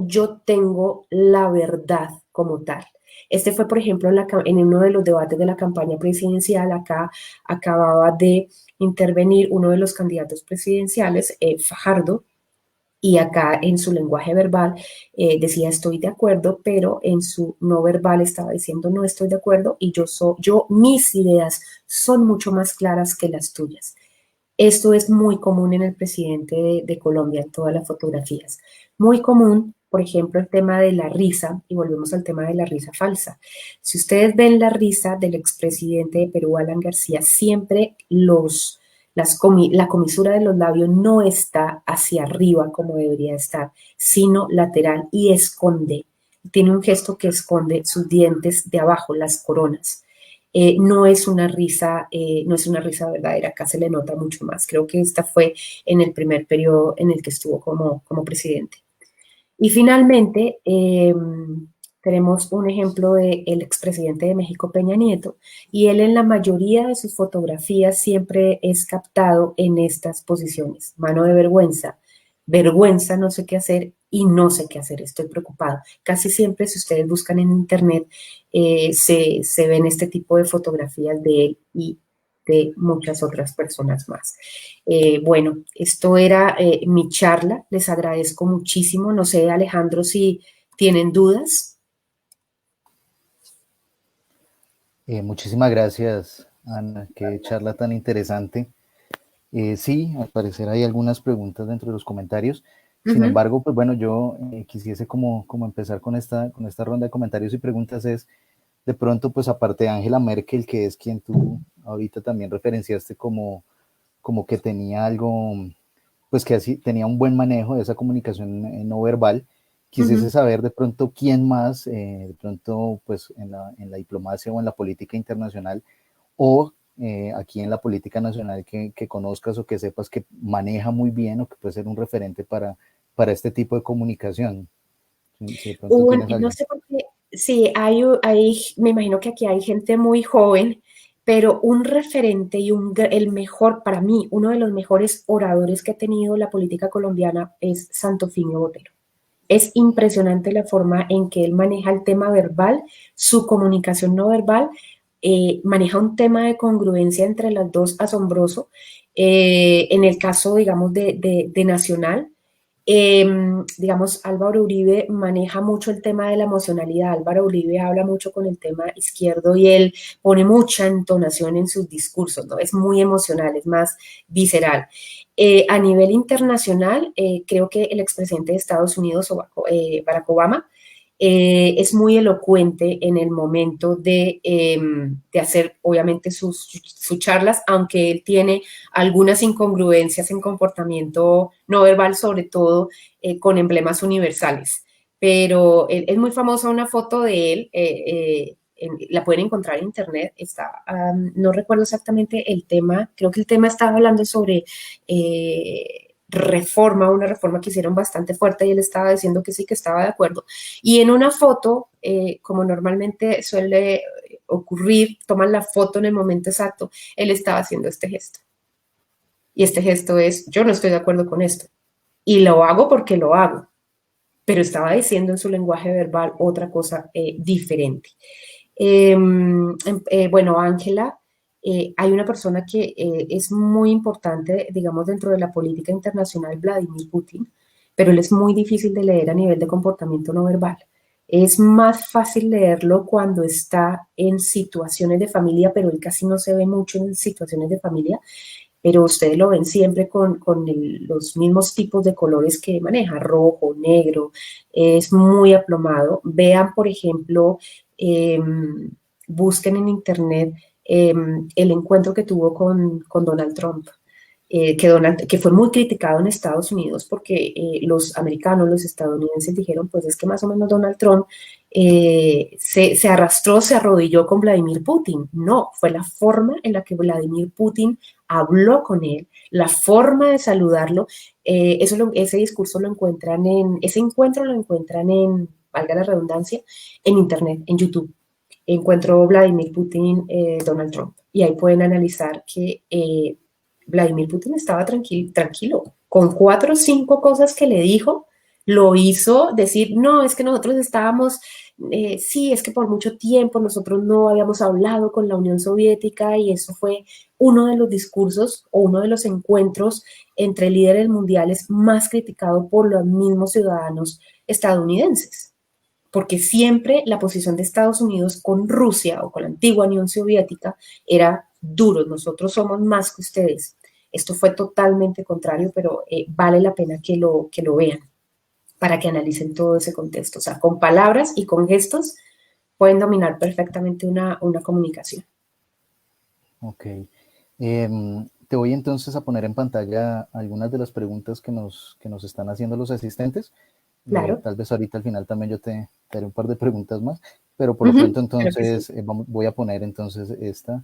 yo tengo la verdad como tal. Este fue, por ejemplo, en uno de los debates de la campaña presidencial. Acá acababa de intervenir uno de los candidatos presidenciales, Fajardo, y acá en su lenguaje verbal decía estoy de acuerdo, pero en su no verbal estaba diciendo no estoy de acuerdo y mis ideas son mucho más claras que las tuyas. Esto es muy común en el presidente de Colombia, en todas las fotografías. Muy común, por ejemplo, el tema de la risa, y volvemos al tema de la risa falsa. Si ustedes ven la risa del expresidente de Perú, Alan García, siempre la comisura de los labios no está hacia arriba como debería estar, sino lateral y esconde. Tiene un gesto que esconde sus dientes de abajo, las coronas. No es una risa verdadera, acá se le nota mucho más. Creo que esta fue en el primer periodo en el que estuvo como presidente. Y finalmente, tenemos un ejemplo del expresidente de México, Peña Nieto, y él en la mayoría de sus fotografías siempre es captado en estas posiciones. Mano de vergüenza, no sé qué hacer y no sé qué hacer, estoy preocupado. Casi siempre, si ustedes buscan en internet, se ven este tipo de fotografías de él y de muchas otras personas más. Bueno, esto era mi charla. Les agradezco muchísimo. No sé, Alejandro, si tienen dudas. Muchísimas gracias, Ana. Qué charla tan interesante. Sí, al parecer hay algunas preguntas dentro de los comentarios. Sin embargo, pues bueno, yo quisiese como empezar con esta ronda de comentarios y preguntas es, de pronto, pues aparte de Angela Merkel, que es quien tú ahorita también referenciaste como que tenía algo, pues que así tenía un buen manejo de esa comunicación no verbal, quisiese saber de pronto quién más, de pronto pues en la diplomacia o en la política internacional o aquí en la política nacional que conozcas o que sepas que maneja muy bien o que puede ser un referente para este tipo de comunicación. Si de pronto tienes No alguien. sé por qué, sí, me imagino que aquí hay gente muy joven, pero un referente y el mejor, para mí, uno de los mejores oradores que ha tenido la política colombiana es Santofimio Botero. Es impresionante la forma en que él maneja el tema verbal, su comunicación no verbal, maneja un tema de congruencia entre las dos asombroso. En el caso, digamos, de Nacional, digamos, Álvaro Uribe maneja mucho el tema de la emocionalidad. Álvaro Uribe habla mucho con el tema izquierdo y él pone mucha entonación en sus discursos, ¿no? Es muy emocional, es más visceral. A nivel internacional, creo que el expresidente de Estados Unidos, Barack Obama, es muy elocuente en el momento de hacer, obviamente, sus charlas, aunque él tiene algunas incongruencias en comportamiento no verbal, sobre todo con emblemas universales. Pero es muy famosa una foto de él, la pueden encontrar en internet, está, no recuerdo exactamente el tema, creo que el tema estaba hablando sobre una reforma que hicieron bastante fuerte y él estaba diciendo que sí, que estaba de acuerdo. Y en una foto, como normalmente suele ocurrir, toman la foto en el momento exacto, él estaba haciendo este gesto. Y este gesto es, yo no estoy de acuerdo con esto. Y lo hago porque lo hago. Pero estaba diciendo en su lenguaje verbal otra cosa diferente. Bueno, Ángela, hay una persona que es muy importante, digamos, dentro de la política internacional, Vladimir Putin, pero él es muy difícil de leer a nivel de comportamiento no verbal. Es más fácil leerlo cuando está en situaciones de familia, pero él casi no se ve mucho en situaciones de familia, pero ustedes lo ven siempre con los mismos tipos de colores que maneja, rojo, negro, es muy aplomado. Vean, por ejemplo, busquen en internet el encuentro que tuvo con Donald Trump. Que fue muy criticado en Estados Unidos porque los americanos, los estadounidenses dijeron, pues es que más o menos Donald Trump se arrastró, se arrodilló con Vladimir Putin. No, fue la forma en la que Vladimir Putin habló con él, la forma de saludarlo. Ese discurso lo encuentran ese encuentro lo encuentran valga la redundancia, en internet, en YouTube. Encuentro Vladimir Putin, Donald Trump, y ahí pueden analizar que Vladimir Putin estaba tranquilo. Con 4 o 5 cosas que le dijo, lo hizo decir, no, es que nosotros estábamos, sí, es que por mucho tiempo nosotros no habíamos hablado con la Unión Soviética y eso fue uno de los discursos o uno de los encuentros entre líderes mundiales más criticado por los mismos ciudadanos estadounidenses. Porque siempre la posición de Estados Unidos con Rusia o con la antigua Unión Soviética era duro, nosotros somos más que ustedes. Esto fue totalmente contrario, pero vale la pena que lo vean para que analicen todo ese contexto. O sea, con palabras y con gestos pueden dominar perfectamente una comunicación. Ok. Te voy entonces a poner en pantalla algunas de las preguntas que nos están haciendo los asistentes. Claro. Tal vez ahorita al final también yo te haré un par de preguntas más, pero por lo pronto entonces sí. Voy a poner entonces esta.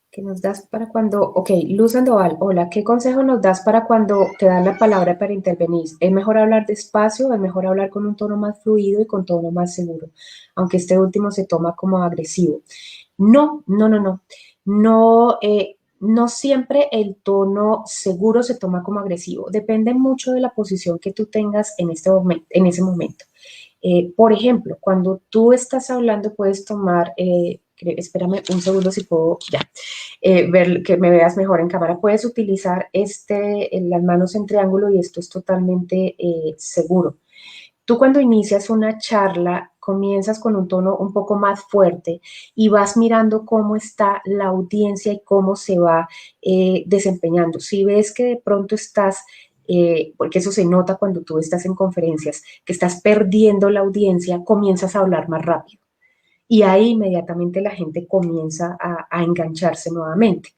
¿Qué nos das para cuando? Ok, Luz Sandoval, hola, ¿qué consejo nos das para cuando te dan la palabra para intervenir? ¿Es mejor hablar despacio o es mejor hablar con un tono más fluido y con tono más seguro? Aunque este último se toma como agresivo. No siempre el tono seguro se toma como agresivo. Depende mucho de la posición que tú tengas en ese momento. Por ejemplo, cuando tú estás hablando, puedes tomar, espérame un segundo si puedo ya ver que me veas mejor en cámara. Puedes utilizar las manos en triángulo y esto es totalmente seguro. Tú cuando inicias una charla comienzas con un tono un poco más fuerte y vas mirando cómo está la audiencia y cómo se va desempeñando. Si ves que de pronto estás, porque eso se nota cuando tú estás en conferencias, que estás perdiendo la audiencia, comienzas a hablar más rápido. Y ahí inmediatamente la gente comienza a engancharse nuevamente.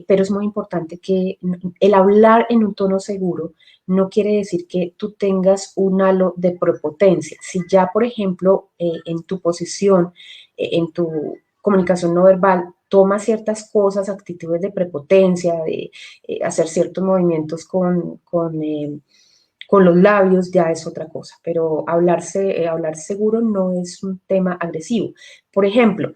Pero es muy importante que el hablar en un tono seguro no quiere decir que tú tengas un halo de prepotencia. Si ya, por ejemplo, en tu posición, en tu comunicación no verbal, tomas ciertas cosas, actitudes de prepotencia, de hacer ciertos movimientos con los labios, ya es otra cosa, pero hablar seguro no es un tema agresivo. Por ejemplo,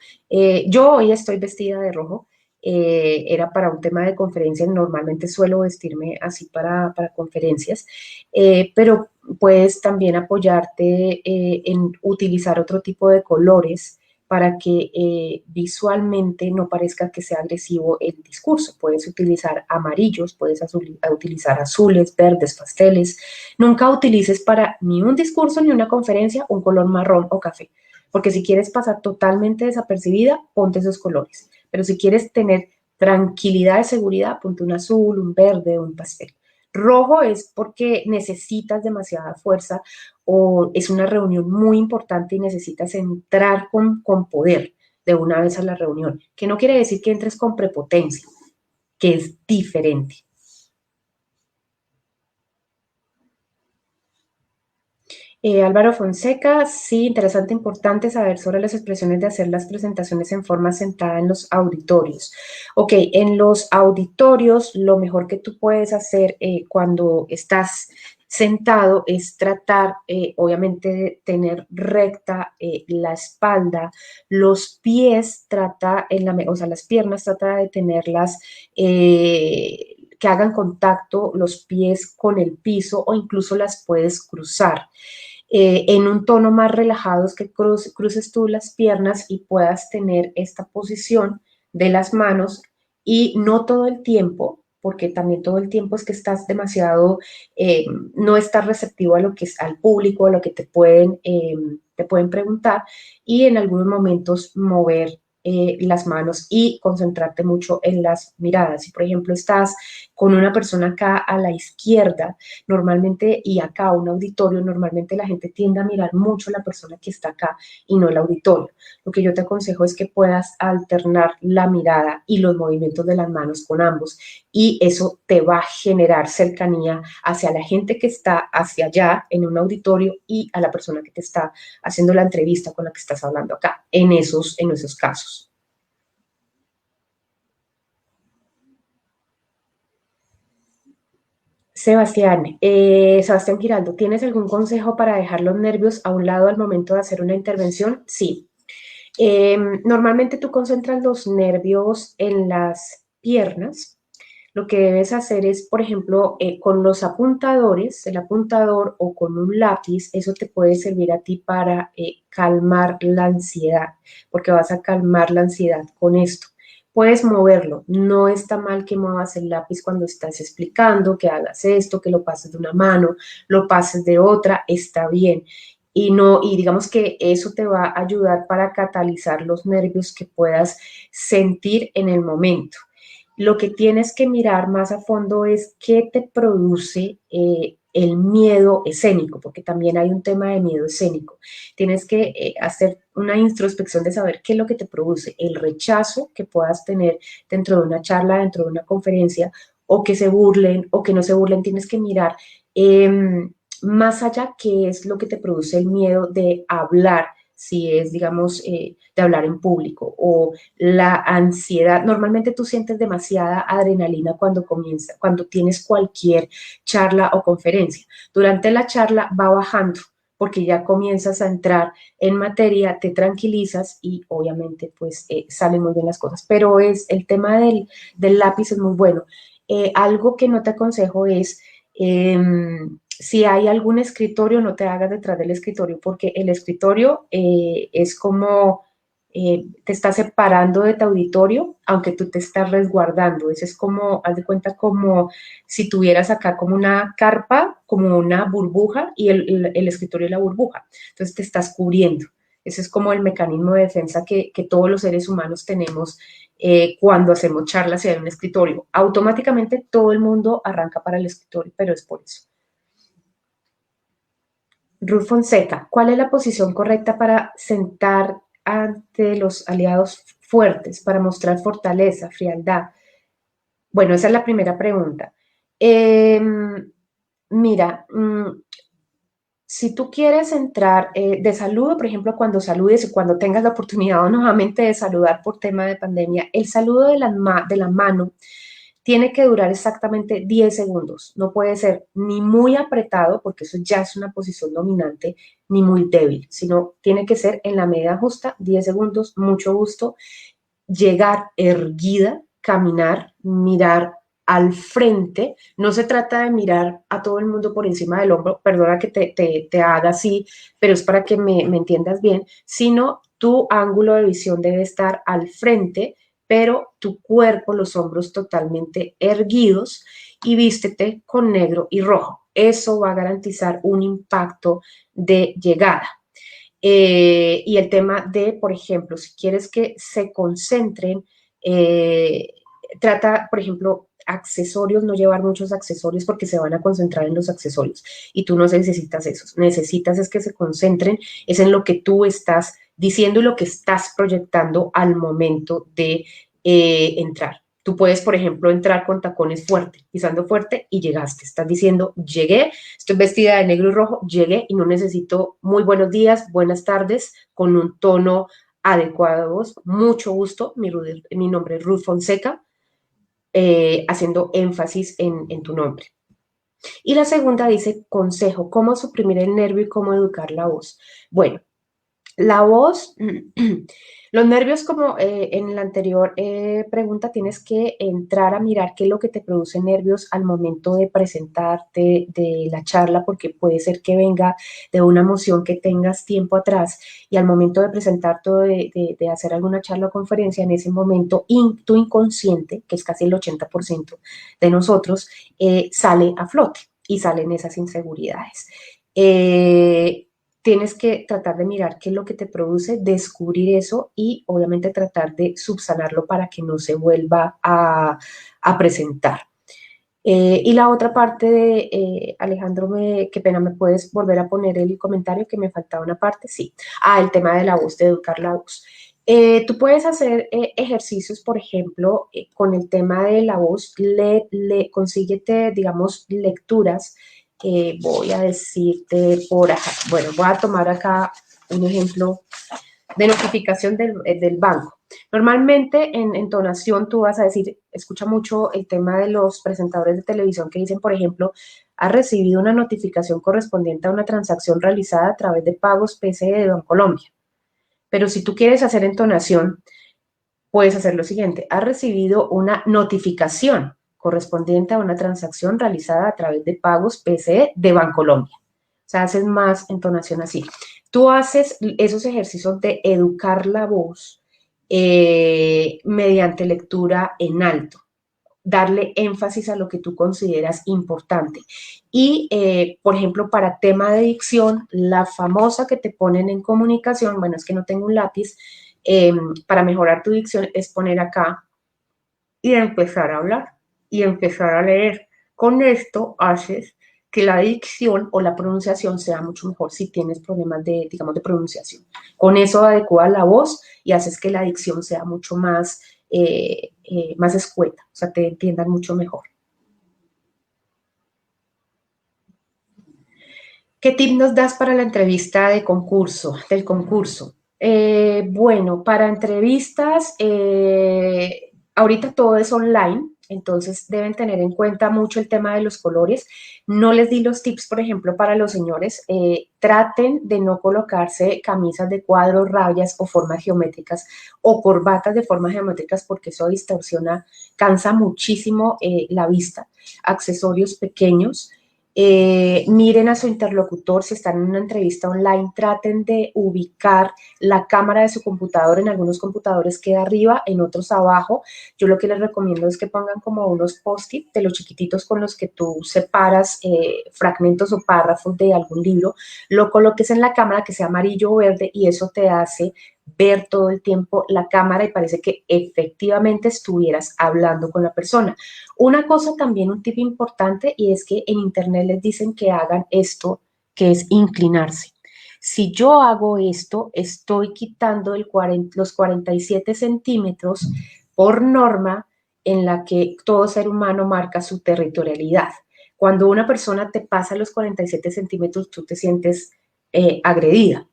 yo hoy estoy vestida de rojo, era para un tema de conferencia, normalmente suelo vestirme así para conferencias, pero puedes también apoyarte en utilizar otro tipo de colores para que visualmente no parezca que sea agresivo el discurso. Puedes utilizar amarillos, puedes utilizar azules, verdes, pasteles. Nunca utilices para ni un discurso ni una conferencia un color marrón o café, porque si quieres pasar totalmente desapercibida, ponte esos colores. Pero si quieres tener tranquilidad y seguridad, ponte un azul, un verde, un pastel. Rojo es porque necesitas demasiada fuerza o es una reunión muy importante y necesitas entrar con poder de una vez a la reunión, que no quiere decir que entres con prepotencia, que es diferente. Álvaro Fonseca, sí, interesante, importante saber sobre las expresiones de hacer las presentaciones en forma sentada en los auditorios. Ok, en los auditorios lo mejor que tú puedes hacer cuando estás sentado es tratar, obviamente, de tener recta la espalda, los pies, o sea, las piernas, trata de tenerlas que hagan contacto los pies con el piso o incluso las puedes cruzar. En un tono más relajado es que cruces tú las piernas y puedas tener esta posición de las manos y no todo el tiempo, porque también todo el tiempo es que estás demasiado, no estás receptivo a lo que es al público, a lo que te pueden preguntar y en algunos momentos mover las manos y concentrarte mucho en las miradas. Si, por ejemplo, estás con una persona acá a la izquierda, normalmente, y acá un auditorio, normalmente la gente tiende a mirar mucho a la persona que está acá y no el auditorio. Lo que yo te aconsejo es que puedas alternar la mirada y los movimientos de las manos con ambos y eso te va a generar cercanía hacia la gente que está hacia allá en un auditorio y a la persona que te está haciendo la entrevista con la que estás hablando acá, en esos casos. Sebastián Giraldo, ¿tienes algún consejo para dejar los nervios a un lado al momento de hacer una intervención? Sí. Normalmente tú concentras los nervios en las piernas. Lo que debes hacer es, por ejemplo, con los apuntadores, el apuntador o con un lápiz, eso te puede servir a ti para calmar la ansiedad, porque vas a calmar la ansiedad con esto. Puedes moverlo, no está mal que muevas el lápiz cuando estás explicando, que hagas esto, que lo pases de una mano, lo pases de otra, está bien. Y digamos que eso te va a ayudar para catalizar los nervios que puedas sentir en el momento. Lo que tienes que mirar más a fondo es qué te produce el miedo escénico, porque también hay un tema de miedo escénico. Tienes que hacer una introspección de saber qué es lo que te produce, el rechazo que puedas tener dentro de una charla, dentro de una conferencia, o que se burlen o que no se burlen. Tienes que mirar más allá qué es lo que te produce el miedo de hablar, si es, digamos, de hablar en público o la ansiedad. Normalmente tú sientes demasiada adrenalina cuando tienes cualquier charla o conferencia. Durante la charla va bajando porque ya comienzas a entrar en materia, te tranquilizas y obviamente pues salen muy bien las cosas. Pero el tema del lápiz es muy bueno. Algo que no te aconsejo es si hay algún escritorio, no te hagas detrás del escritorio, porque el escritorio es como te estás separando de tu auditorio, aunque tú te estás resguardando. Eso es como, haz de cuenta, como si tuvieras acá como una carpa, como una burbuja, y el escritorio es la burbuja. Entonces te estás cubriendo. Ese es como el mecanismo de defensa que todos los seres humanos tenemos cuando hacemos charlas y hay un escritorio. Automáticamente todo el mundo arranca para el escritorio, pero es por eso. Ruth Fonseca, ¿cuál es la posición correcta para sentar ante los aliados fuertes, para mostrar fortaleza, frialdad? Bueno, esa es la primera pregunta. Mira, si tú quieres entrar de saludo, por ejemplo, cuando saludes y cuando tengas la oportunidad nuevamente de saludar por tema de pandemia, el saludo de la mano tiene que durar exactamente 10 segundos. No puede ser ni muy apretado, porque eso ya es una posición dominante, ni muy débil, sino tiene que ser en la medida justa, 10 segundos, mucho gusto, llegar erguida, caminar, mirar al frente. No se trata de mirar a todo el mundo por encima del hombro, perdona que te haga así, pero es para que me entiendas bien, sino tu ángulo de visión debe estar al frente, pero tu cuerpo, los hombros totalmente erguidos, y vístete con negro y rojo. Eso va a garantizar un impacto de llegada. Y el tema de, por ejemplo, si quieres que se concentren, trata, por ejemplo, accesorios, no llevar muchos accesorios porque se van a concentrar en los accesorios y tú no necesitas esos. Necesitas es que se concentren, es en lo que tú estás diciendo y lo que estás proyectando al momento de entrar. Tú puedes, por ejemplo, entrar con tacones fuerte, pisando fuerte y llegaste. Estás diciendo, llegué, estoy vestida de negro y rojo, llegué y no necesito muy buenos días, buenas tardes, con un tono adecuado de voz. Mucho gusto, mi nombre es Ruth Fonseca, haciendo énfasis en tu nombre. Y la segunda dice, consejo, ¿cómo suprimir el nervio y cómo educar la voz? Bueno, la voz, los nervios, como en la anterior pregunta, tienes que entrar a mirar qué es lo que te produce nervios al momento de presentarte, de la charla, porque puede ser que venga de una emoción que tengas tiempo atrás y al momento de presentarte, de hacer alguna charla o conferencia, en ese momento tu inconsciente, que es casi el 80% de nosotros, sale a flote y salen esas inseguridades. Tienes que tratar de mirar qué es lo que te produce, descubrir eso y obviamente tratar de subsanarlo para que no se vuelva a presentar. Y la otra parte de, Alejandro, qué pena, ¿me puedes volver a poner el comentario que me faltaba una parte? Sí. El tema de la voz, de educar la voz. Tú puedes hacer ejercicios, por ejemplo, con el tema de la voz, consíguete, digamos, lecturas. Voy a decirte por acá, bueno, voy a tomar acá un ejemplo de notificación del banco. Normalmente en entonación tú vas a decir, escucha mucho el tema de los presentadores de televisión que dicen, por ejemplo, ha recibido una notificación correspondiente a una transacción realizada a través de pagos PCE de Bancolombia. Pero si tú quieres hacer entonación, puedes hacer lo siguiente, ha recibido una notificación correspondiente a una transacción realizada a través de pagos PCE de Bancolombia. O sea, haces más entonación así. Tú haces esos ejercicios de educar la voz mediante lectura en alto, darle énfasis a lo que tú consideras importante. Y, por ejemplo, para tema de dicción, la famosa que te ponen en comunicación, bueno, es que no tengo un lápiz, para mejorar tu dicción es poner acá y empezar a hablar y empezar a leer. Con esto haces que la dicción o la pronunciación sea mucho mejor si tienes problemas de, digamos, de pronunciación. Con eso adecuas la voz y haces que la dicción sea mucho más, más escueta, o sea, te entiendan mucho mejor. ¿Qué tip nos das para la entrevista del concurso? Bueno, para entrevistas, ahorita todo es online, entonces deben tener en cuenta mucho el tema de los colores. No les di los tips, por ejemplo, para los señores. Traten de no colocarse camisas de cuadros, rayas o formas geométricas o corbatas de formas geométricas porque eso distorsiona, cansa muchísimo la vista. Accesorios pequeños. Miren a su interlocutor, si están en una entrevista online, traten de ubicar la cámara de su computador. En algunos computadores queda arriba, en otros abajo. Yo lo que les recomiendo es que pongan como unos post-it de los chiquititos con los que tú separas fragmentos o párrafos de algún libro, lo coloques en la cámara que sea amarillo o verde y eso te hace ver todo el tiempo la cámara y parece que efectivamente estuvieras hablando con la persona. Una cosa también, un tip importante, y es que en internet les dicen que hagan esto, que es inclinarse. Si yo hago esto, estoy quitando los 47 centímetros por norma en la que todo ser humano marca su territorialidad. Cuando una persona te pasa los 47 centímetros, tú te sientes agredida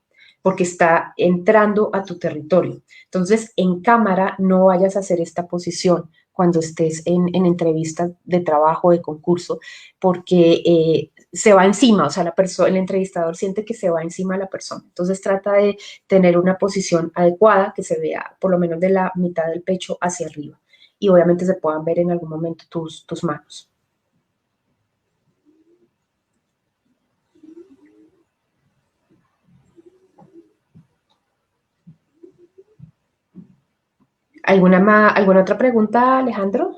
porque está entrando a tu territorio. Entonces, en cámara no vayas a hacer esta posición cuando estés en entrevistas de trabajo, de concurso, porque se va encima, o sea, el entrevistador siente que se va encima de la persona. Entonces, trata de tener una posición adecuada que se vea por lo menos de la mitad del pecho hacia arriba. Y obviamente se puedan ver en algún momento tus manos. ¿Alguna otra pregunta, Alejandro?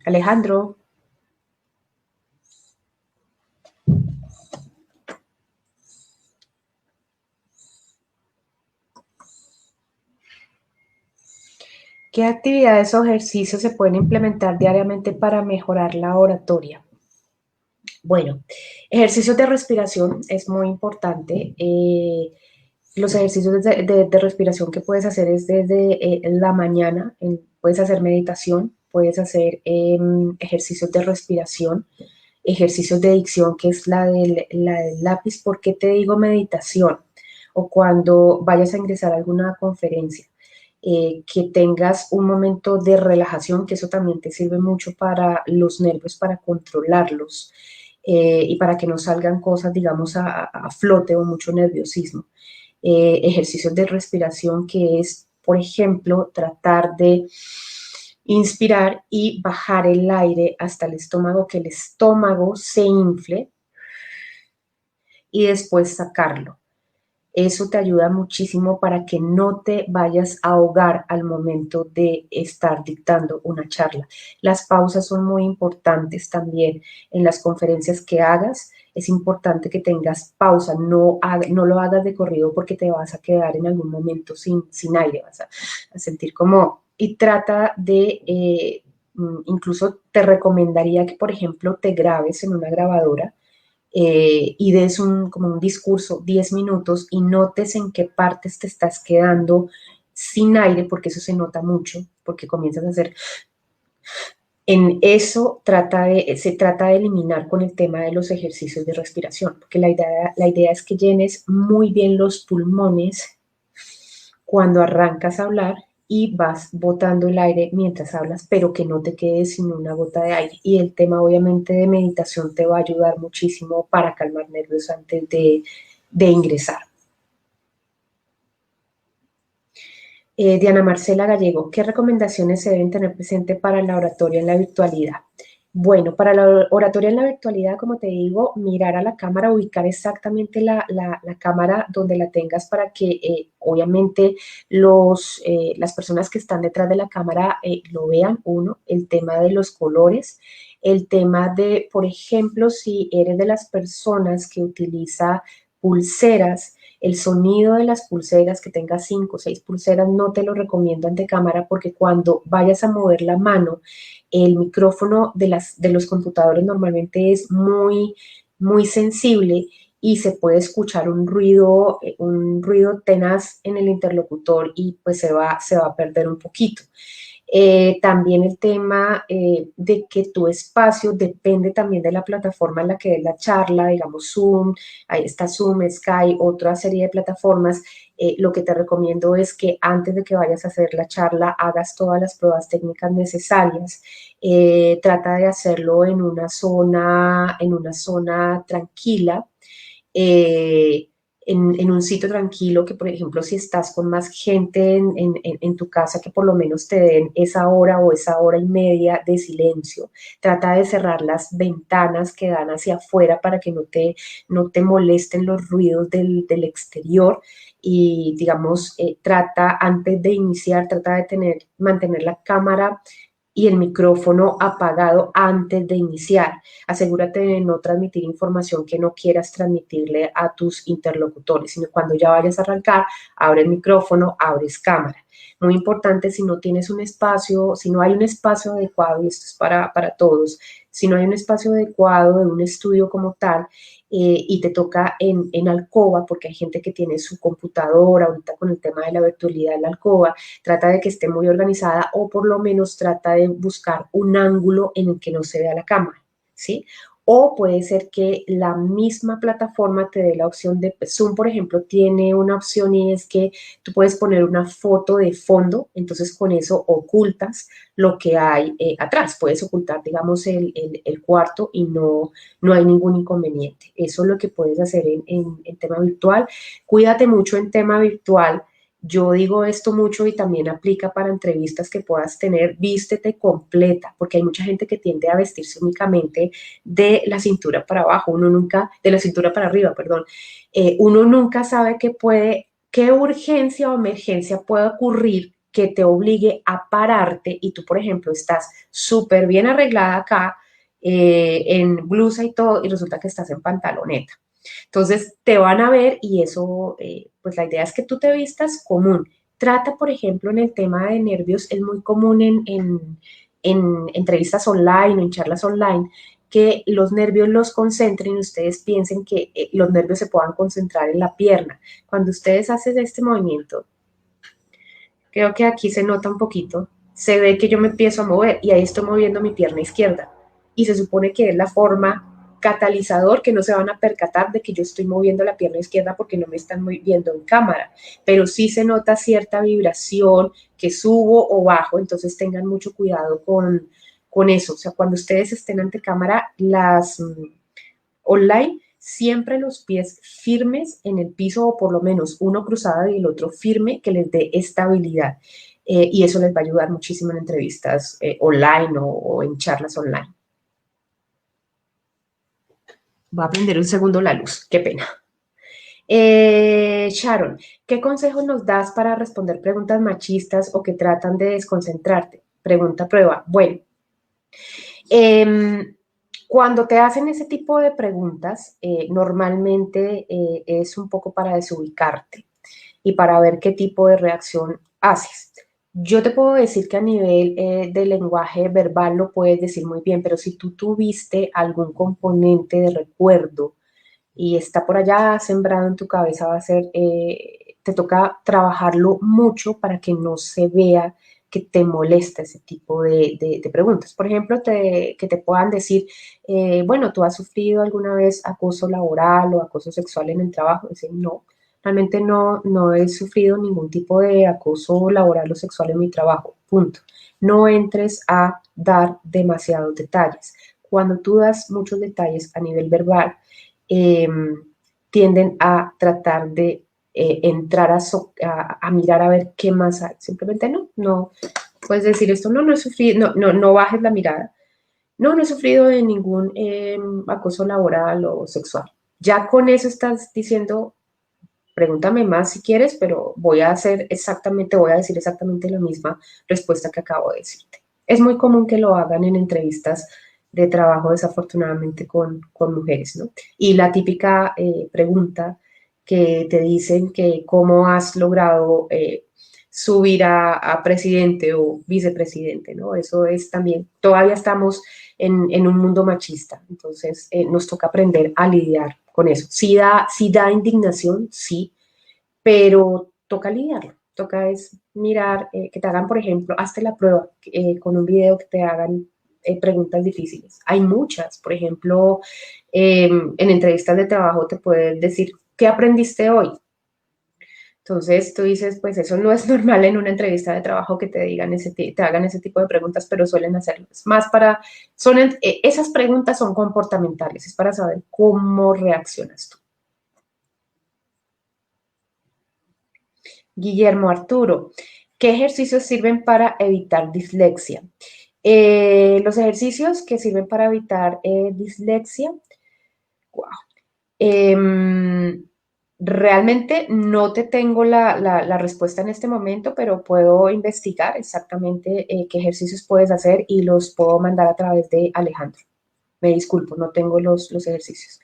Alejandro. ¿Qué actividades o ejercicios se pueden implementar diariamente para mejorar la oratoria? Bueno, ejercicios de respiración es muy importante. Los ejercicios de respiración que puedes hacer es desde la mañana. Puedes hacer meditación, puedes hacer ejercicios de respiración, ejercicios de dicción, que es la del lápiz. ¿Por qué te digo meditación? O cuando vayas a ingresar a alguna conferencia. Que tengas un momento de relajación, que eso también te sirve mucho para los nervios, para controlarlos y para que no salgan cosas, digamos, a flote o mucho nerviosismo. Ejercicios de respiración, que es, por ejemplo, tratar de inspirar y bajar el aire hasta el estómago, que el estómago se infle y después sacarlo. Eso te ayuda muchísimo para que no te vayas a ahogar al momento de estar dictando una charla. Las pausas son muy importantes también en las conferencias que hagas. Es importante que tengas pausa, no lo hagas de corrido porque te vas a quedar en algún momento sin aire, vas a sentir como... Y trata de, incluso te recomendaría que, por ejemplo, te grabes en una grabadora y des como un discurso, 10 minutos, y notes en qué partes te estás quedando sin aire, porque eso se nota mucho, porque comienzas a hacer... En eso se trata de eliminar con el tema de los ejercicios de respiración, porque la idea es que llenes muy bien los pulmones cuando arrancas a hablar y vas botando el aire mientras hablas, pero que no te quedes sin una gota de aire. Y el tema, obviamente, de meditación te va a ayudar muchísimo para calmar nervios antes de ingresar. Diana Marcela Gallego, ¿qué recomendaciones se deben tener presente para la oratoria en la virtualidad? Bueno, para la oratoria en la virtualidad, como te digo, mirar a la cámara, ubicar exactamente la cámara donde la tengas para que obviamente las personas que están detrás de la cámara lo vean. Uno, el tema de los colores, el tema de, por ejemplo, si eres de las personas que utiliza pulseras, el sonido de las pulseras, que tengas 5 o 6 pulseras, no te lo recomiendo ante cámara porque cuando vayas a mover la mano, el micrófono de los computadores normalmente es muy, muy sensible y se puede escuchar un ruido tenaz en el interlocutor y pues se va a perder un poquito. También el tema de que tu espacio depende también de la plataforma en la que des la charla, digamos Zoom, ahí está Zoom, Skype, otra serie de plataformas. Lo que te recomiendo es que antes de que vayas a hacer la charla hagas todas las pruebas técnicas necesarias. Trata de hacerlo en una zona tranquila. En un sitio tranquilo, que por ejemplo si estás con más gente en tu casa, que por lo menos te den esa hora o esa hora y media de silencio. Trata de cerrar las ventanas que dan hacia afuera para que no te molesten los ruidos del exterior. Y digamos, trata antes de iniciar, trata de mantener la cámara y el micrófono apagado antes de iniciar. Asegúrate de no transmitir información que no quieras transmitirle a tus interlocutores, sino cuando ya vayas a arrancar, abre el micrófono, abres cámara. Muy importante, si no tienes un espacio, si no hay un espacio adecuado, y esto es para todos, si no hay un espacio adecuado de un estudio como tal, y te toca en alcoba, porque hay gente que tiene su computadora, ahorita con el tema de la virtualidad en la alcoba, trata de que esté muy organizada o por lo menos trata de buscar un ángulo en el que no se vea la cámara, ¿sí? O puede ser que la misma plataforma te dé la opción de Zoom, por ejemplo, tiene una opción y es que tú puedes poner una foto de fondo, entonces con eso ocultas lo que hay atrás. Puedes ocultar, digamos, el cuarto y no hay ningún inconveniente. Eso es lo que puedes hacer en tema virtual. Cuídate mucho en tema virtual. Yo digo esto mucho y también aplica para entrevistas que puedas tener. Vístete completa, porque hay mucha gente que tiende a vestirse únicamente de la cintura para abajo, de la cintura para arriba, perdón. Uno nunca sabe qué urgencia o emergencia puede ocurrir que te obligue a pararte y tú, por ejemplo, estás súper bien arreglada acá, en blusa y todo, y resulta que estás en pantaloneta. Entonces te van a ver y eso, pues la idea es que tú te vistas común. Trata, por ejemplo, en el tema de nervios, es muy común en entrevistas online o en charlas online, que los nervios los concentren y ustedes piensen que los nervios se puedan concentrar en la pierna. Cuando ustedes hacen este movimiento, creo que aquí se nota un poquito, se ve que yo me empiezo a mover y ahí estoy moviendo mi pierna izquierda. Y se supone que es la forma catalizador, que no se van a percatar de que yo estoy moviendo la pierna izquierda porque no me están viendo en cámara, pero sí se nota cierta vibración, que subo o bajo, entonces tengan mucho cuidado con eso. O sea, cuando ustedes estén ante cámara, las online, siempre los pies firmes en el piso o por lo menos uno cruzado y el otro firme, que les dé estabilidad. Y eso les va a ayudar muchísimo en entrevistas online o en charlas online. Va a prender un segundo la luz, qué pena. Sharon, ¿qué consejos nos das para responder preguntas machistas o que tratan de desconcentrarte? Pregunta prueba. Bueno, cuando te hacen ese tipo de preguntas, normalmente es un poco para desubicarte y para ver qué tipo de reacción haces. Yo te puedo decir que a nivel de lenguaje verbal lo puedes decir muy bien, pero si tú tuviste algún componente de recuerdo y está por allá sembrado en tu cabeza, va a ser, te toca trabajarlo mucho para que no se vea que te molesta ese tipo de preguntas. Por ejemplo, que te puedan decir, bueno, ¿tú has sufrido alguna vez acoso laboral o acoso sexual en el trabajo? Decir, no. Realmente no he sufrido ningún tipo de acoso laboral o sexual en mi trabajo, punto. No entres a dar demasiados detalles. Cuando tú das muchos detalles a nivel verbal, tienden a tratar de entrar a mirar a ver qué más hay. Simplemente no puedes decir esto, no he sufrido, no bajes la mirada. No he sufrido de ningún acoso laboral o sexual. Ya con eso estás diciendo, pregúntame más si quieres, pero voy a decir exactamente la misma respuesta que acabo de decirte. Es muy común que lo hagan en entrevistas de trabajo, desafortunadamente, con mujeres, ¿no? Y la típica pregunta que te dicen que cómo has logrado subir a presidente o vicepresidente, ¿no? Eso es también, todavía estamos en un mundo machista, entonces nos toca aprender a lidiar con eso. Sí da indignación, sí, pero toca lidiarlo. toca es mirar, que te hagan, por ejemplo, hazte la prueba con un video que te hagan preguntas difíciles. Hay muchas, por ejemplo, en entrevistas de trabajo te pueden decir, ¿qué aprendiste hoy? Entonces tú dices, pues eso no es normal en una entrevista de trabajo que te digan te hagan ese tipo de preguntas, pero suelen hacerlo. Es más esas preguntas son comportamentales, es para saber cómo reaccionas tú. Guillermo Arturo, ¿qué ejercicios sirven para evitar dislexia? Los ejercicios que sirven para evitar dislexia, wow. Realmente no te tengo la respuesta en este momento, pero puedo investigar exactamente qué ejercicios puedes hacer y los puedo mandar a través de Alejandro. Me disculpo, no tengo los ejercicios.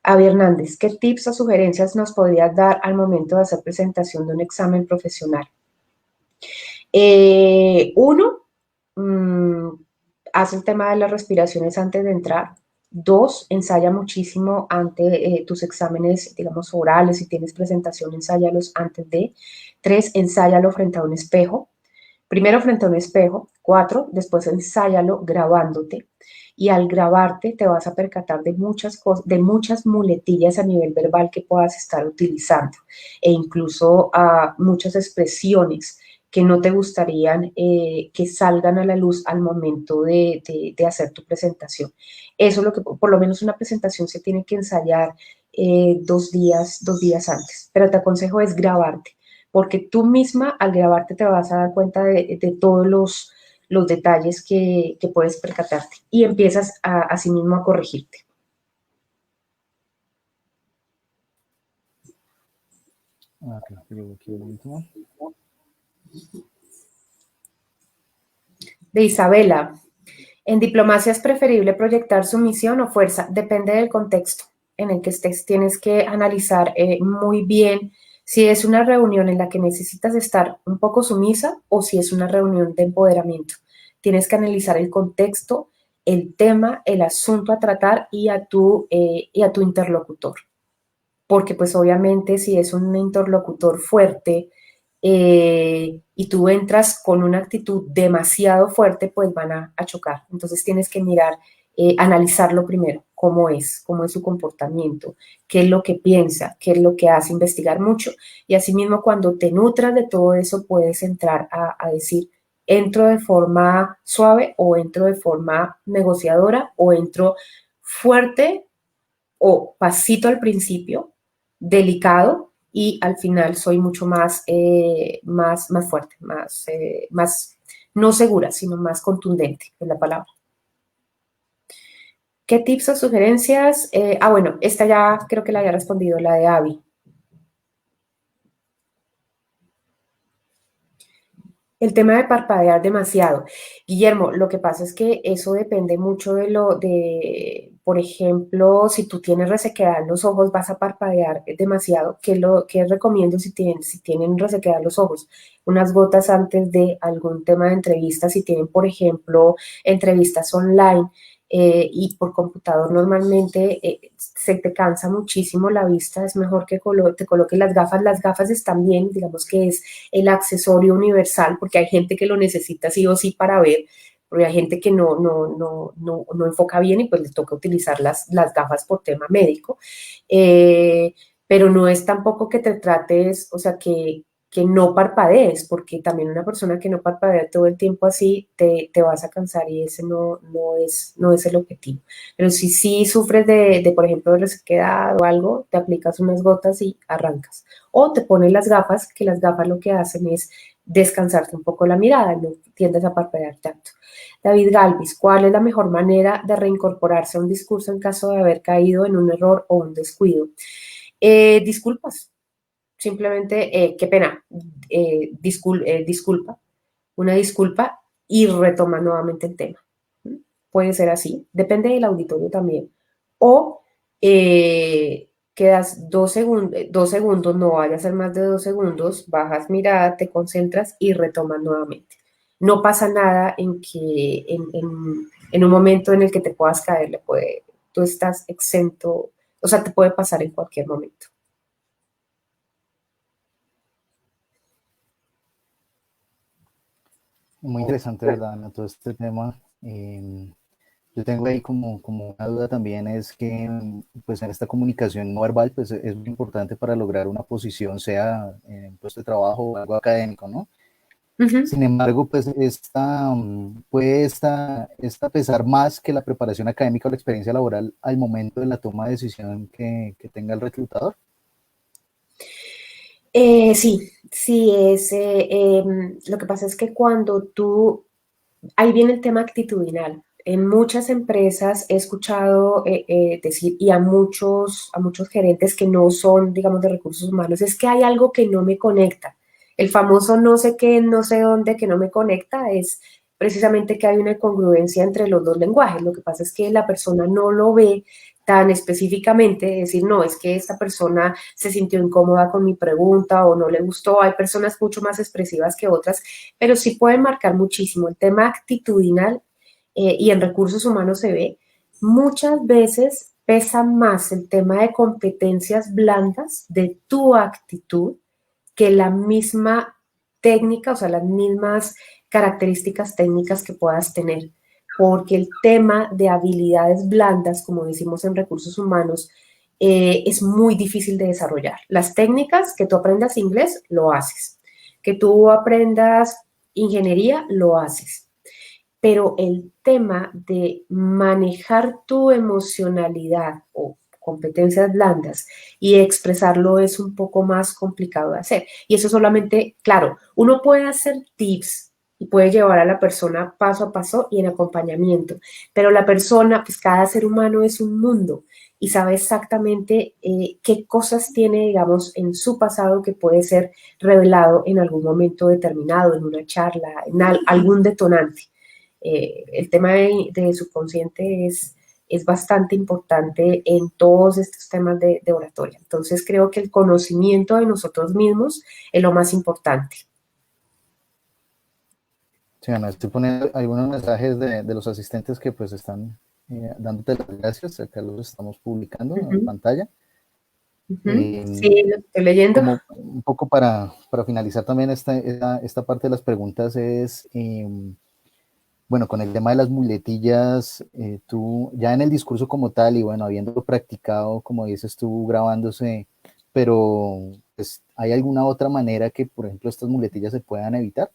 Avi Hernández, ¿qué tips o sugerencias nos podrías dar al momento de hacer presentación de un examen profesional? Uno, haz el tema de las respiraciones antes de entrar. Dos, ensaya muchísimo ante tus exámenes, digamos, orales. Si tienes presentación, ensáyalos antes de. Tres, ensáyalo frente a un espejo. Primero frente a un espejo. Cuatro, después ensáyalo grabándote. Y al grabarte te vas a percatar de muchas cosas, de muchas muletillas a nivel verbal que puedas estar utilizando e incluso muchas expresiones que no te gustarían que salgan a la luz al momento de hacer tu presentación. Eso es lo que, por lo menos una presentación se tiene que ensayar 2 días antes, pero te aconsejo es grabarte, porque tú misma al grabarte te vas a dar cuenta de todos los detalles que puedes percatarte y empiezas a sí mismo a corregirte. De Isabela, en diplomacia es preferible proyectar sumisión o fuerza, depende del contexto en el que estés. Tienes que analizar muy bien si es una reunión en la que necesitas estar un poco sumisa o si es una reunión de empoderamiento. Tienes que analizar el contexto, el tema, el asunto a tratar y a tu interlocutor. Porque pues obviamente si es un interlocutor fuerte y tú entras con una actitud demasiado fuerte, pues van a chocar. Entonces tienes que mirar, analizarlo primero, cómo es su comportamiento, qué es lo que piensa, qué es lo que hace, investigar mucho. Y asimismo cuando te nutras de todo eso, puedes entrar a decir, entro de forma suave o entro de forma negociadora o entro fuerte o pasito al principio, delicado, y al final soy mucho más fuerte, más no segura, sino más contundente es la palabra. ¿Qué tips o sugerencias? Bueno, esta ya creo que la había respondido, la de Avi. El tema de parpadear demasiado. Guillermo, lo que pasa es que eso depende mucho por ejemplo, si tú tienes resequedad en los ojos, vas a parpadear demasiado. ¿Qué recomiendo si tienen resequedad en los ojos? Unas gotas antes de algún tema de entrevista, si tienen, por ejemplo, entrevistas online, y por computador normalmente se te cansa muchísimo la vista, es mejor que te coloques las gafas. Las gafas están bien, digamos que es el accesorio universal, porque hay gente que lo necesita sí o sí para ver, porque hay gente que no enfoca bien y pues les toca utilizar las gafas por tema médico, pero no es tampoco que te trates, o sea, que no parpadees, porque también una persona que no parpadea todo el tiempo así, te vas a cansar y ese no es el objetivo. Pero si sí sufres por ejemplo, de resequedad o algo, te aplicas unas gotas y arrancas. O te pones las gafas, que las gafas lo que hacen es descansarte un poco la mirada, no tiendes a parpadear tanto. David Galvis, ¿cuál es la mejor manera de reincorporarse a un discurso en caso de haber caído en un error o un descuido? Disculpas. Simplemente, qué pena, disculpa, una disculpa y retoma nuevamente el tema. Puede ser así, depende del auditorio también. O quedas 2 segundos, no vaya a ser más de 2 segundos, bajas mirada, te concentras y retomas nuevamente. No pasa nada en que en un momento en el que te puedas caer, tú estás exento, o sea, te puede pasar en cualquier momento. Muy interesante, ¿verdad, Ana? Todo este tema. Yo tengo ahí como una duda también, es que pues en esta comunicación no verbal pues es muy importante para lograr una posición, sea en un puesto de trabajo o algo académico, ¿no? Ujú. Sin embargo, pues puede esta pesar más que la preparación académica o la experiencia laboral al momento de la toma de decisión que tenga el reclutador. Sí, sí, lo que pasa es que ahí viene el tema actitudinal. En muchas empresas he escuchado decir, y a muchos gerentes que no son, digamos, de recursos humanos, es que hay algo que no me conecta. El famoso no sé qué, no sé dónde que no me conecta es precisamente que hay una incongruencia entre los dos lenguajes. Lo que pasa es que la persona no lo ve tan específicamente, decir, no, es que esta persona se sintió incómoda con mi pregunta o no le gustó. Hay personas mucho más expresivas que otras, pero sí pueden marcar muchísimo. El tema actitudinal y en recursos humanos se ve, muchas veces pesa más el tema de competencias blandas de tu actitud que la misma técnica, o sea, las mismas características técnicas que puedas tener. Porque el tema de habilidades blandas, como decimos en recursos humanos, es muy difícil de desarrollar. Las técnicas, que tú aprendas inglés, lo haces. Que tú aprendas ingeniería, lo haces. Pero el tema de manejar tu emocionalidad o competencias blandas y expresarlo es un poco más complicado de hacer. Y eso solamente, claro, uno puede hacer tips y puede llevar a la persona paso a paso y en acompañamiento, pero la persona, pues cada ser humano es un mundo y sabe exactamente qué cosas tiene, digamos, en su pasado que puede ser revelado en algún momento determinado, en una charla, en algún detonante. El tema de subconsciente es bastante importante en todos estos temas de oratoria. Entonces creo que el conocimiento de nosotros mismos es lo más importante. Sí, Ana, estoy poniendo algunos mensajes de los asistentes que pues están dándote las gracias, acá los estamos publicando en pantalla. Sí, lo estoy leyendo. Como un poco para finalizar también esta parte de las preguntas es, bueno, con el tema de las muletillas, tú ya en el discurso como tal y bueno, habiéndolo practicado, como dices tú, grabándose, pero pues, ¿hay alguna otra manera que, por ejemplo, estas muletillas se puedan evitar?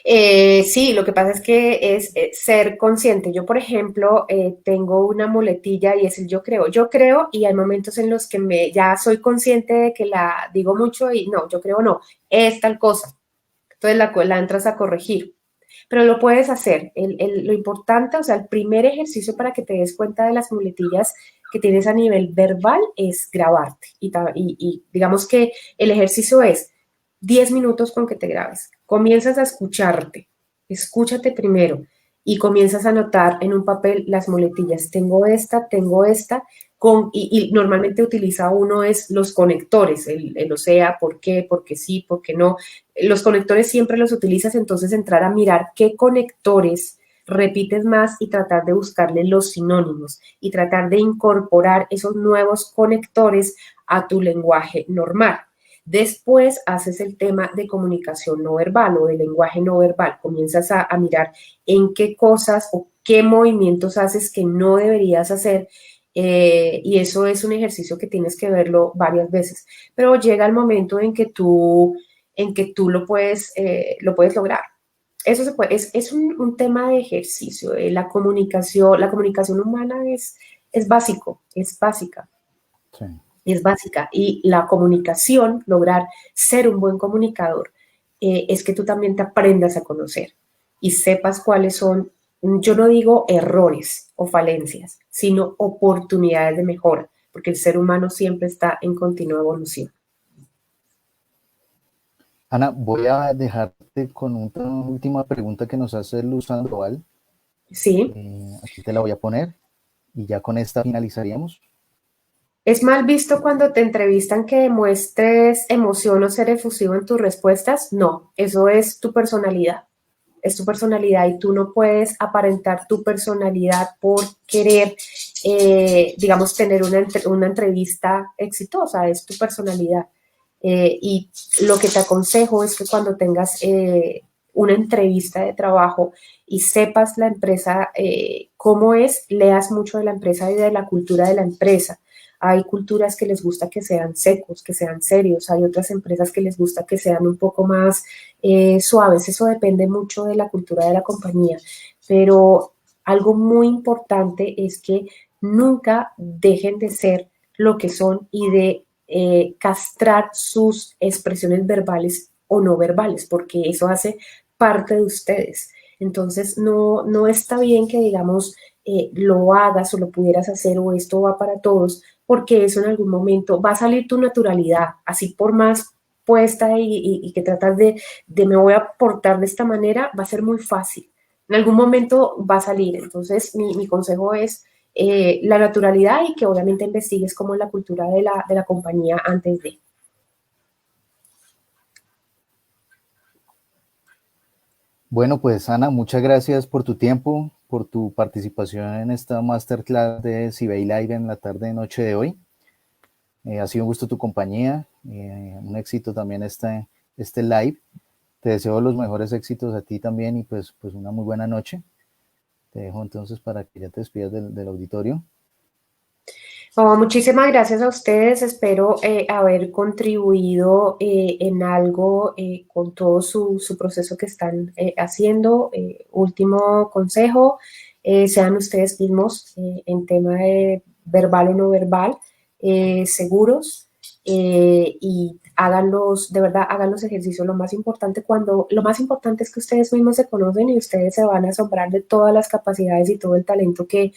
Sí, lo que pasa es que es ser consciente. Yo, por ejemplo, tengo una muletilla y es el yo creo, y hay momentos en los que ya soy consciente de que la digo mucho y no, yo creo no, es tal cosa. Entonces la entras a corregir. Pero lo puedes hacer. Lo importante, o sea, el primer ejercicio para que te des cuenta de las muletillas que tienes a nivel verbal es grabarte. Y digamos que el ejercicio es 10 minutos con que te grabes. Comienzas a escucharte, escúchate primero y comienzas a anotar en un papel las muletillas. Tengo esta, y normalmente utiliza uno es los conectores, o sea, ¿por qué? Porque sí, porque no. Los conectores siempre los utilizas, entonces entrar a mirar qué conectores repites más y tratar de buscarle los sinónimos y tratar de incorporar esos nuevos conectores a tu lenguaje normal. Después haces el tema de comunicación no verbal o de lenguaje no verbal. Comienzas a mirar en qué cosas o qué movimientos haces que no deberías hacer. Y eso es un ejercicio que tienes que verlo varias veces. Pero llega el momento en que tú lo puedes lograr. Eso se puede, es un tema de ejercicio. La comunicación humana es básico, es básica. Sí. Es básica. Y la comunicación, lograr ser un buen comunicador, es que tú también te aprendas a conocer y sepas cuáles son, yo no digo errores o falencias, sino oportunidades de mejora, porque el ser humano siempre está en continua evolución. Ana, voy a dejarte con una última pregunta que nos hace Luz Sandoval. Sí. Aquí te la voy a poner y ya con esta finalizaríamos. ¿Es mal visto cuando te entrevistan que demuestres emoción o ser efusivo en tus respuestas? No, eso es tu personalidad. Es tu personalidad y tú no puedes aparentar tu personalidad por querer, digamos, tener una entrevista exitosa. Es tu personalidad. Y lo que te aconsejo es que cuando tengas una entrevista de trabajo y sepas la empresa cómo es, leas mucho de la empresa y de la cultura de la empresa. Hay culturas que les gusta que sean secos, que sean serios. Hay otras empresas que les gusta que sean un poco más suaves. Eso depende mucho de la cultura de la compañía. Pero algo muy importante es que nunca dejen de ser lo que son y de castrar sus expresiones verbales o no verbales, porque eso hace parte de ustedes. Entonces, no está bien que, digamos, lo hagas o lo pudieras hacer o esto va para todos, porque eso en algún momento va a salir tu naturalidad, así por más puesta y que tratas de me voy a portar de esta manera, va a ser muy fácil. En algún momento va a salir. Entonces, mi consejo es la naturalidad y que obviamente investigues cómo es la cultura de la compañía antes de. Bueno, pues Ana, muchas gracias por tu tiempo, por tu participación en esta masterclass de CIBEI Live en la tarde-noche de hoy. Ha sido un gusto tu compañía, un éxito también este live. Te deseo los mejores éxitos a ti también y pues una muy buena noche. Te dejo entonces para que ya te despidas del auditorio. Oh, muchísimas gracias a ustedes. Espero haber contribuido en algo con todo su proceso que están haciendo. Último consejo, sean ustedes mismos en tema de verbal o no verbal, seguros y háganlos, de verdad, hagan los ejercicios. Lo más importante es que ustedes mismos se conocen y ustedes se van a asombrar de todas las capacidades y todo el talento que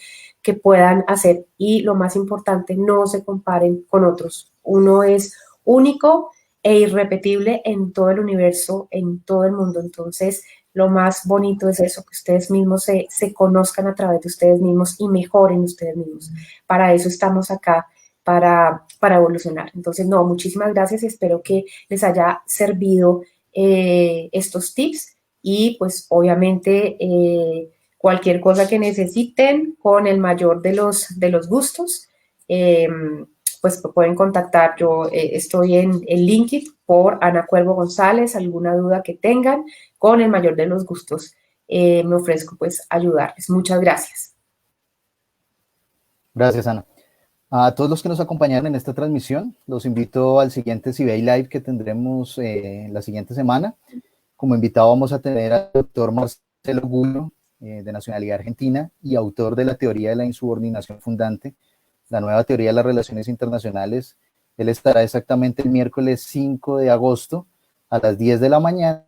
puedan hacer. Y lo más importante, no se comparen con otros. Uno es único e irrepetible en todo el universo, en todo el mundo. Entonces, lo más bonito es eso, que ustedes mismos se conozcan a través de ustedes mismos y mejoren ustedes mismos. Para eso estamos acá, para evolucionar. Entonces, no, muchísimas gracias y espero que les haya servido estos tips y pues obviamente cualquier cosa que necesiten con el mayor de los gustos, pues pueden contactar. Yo estoy en LinkedIn por Ana Cuervo González, alguna duda que tengan, con el mayor de los gustos me ofrezco pues ayudarles. Muchas gracias. Gracias, Ana. A todos los que nos acompañaron en esta transmisión, los invito al siguiente CIBEI Live que tendremos la siguiente semana. Como invitado vamos a tener al doctor Marcelo Gullo, de nacionalidad argentina y autor de la teoría de la insubordinación fundante, la nueva teoría de las relaciones internacionales. Él estará exactamente el miércoles 5 de agosto a las 10 de la mañana.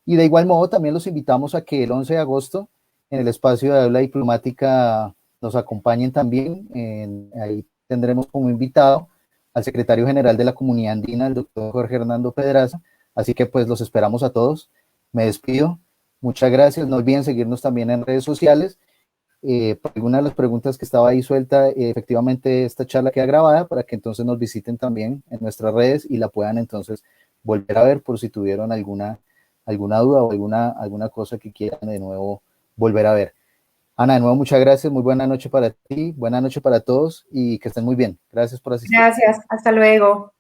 Y de igual modo también los invitamos a que el 11 de agosto en el espacio de habla diplomática nos acompañen también. Ahí tendremos como invitado al secretario general de la Comunidad Andina, el doctor Jorge Hernando Pedraza. Así que pues los esperamos a todos. Me despido. Muchas gracias. No olviden seguirnos también en redes sociales. Por alguna de las preguntas que estaba ahí suelta, efectivamente esta charla queda grabada para que entonces nos visiten también en nuestras redes y la puedan entonces volver a ver por si tuvieron alguna duda o alguna cosa que quieran de nuevo volver a ver. Ana, de nuevo muchas gracias, muy buena noche para ti, buena noche para todos y que estén muy bien. Gracias por asistir. Gracias, hasta luego.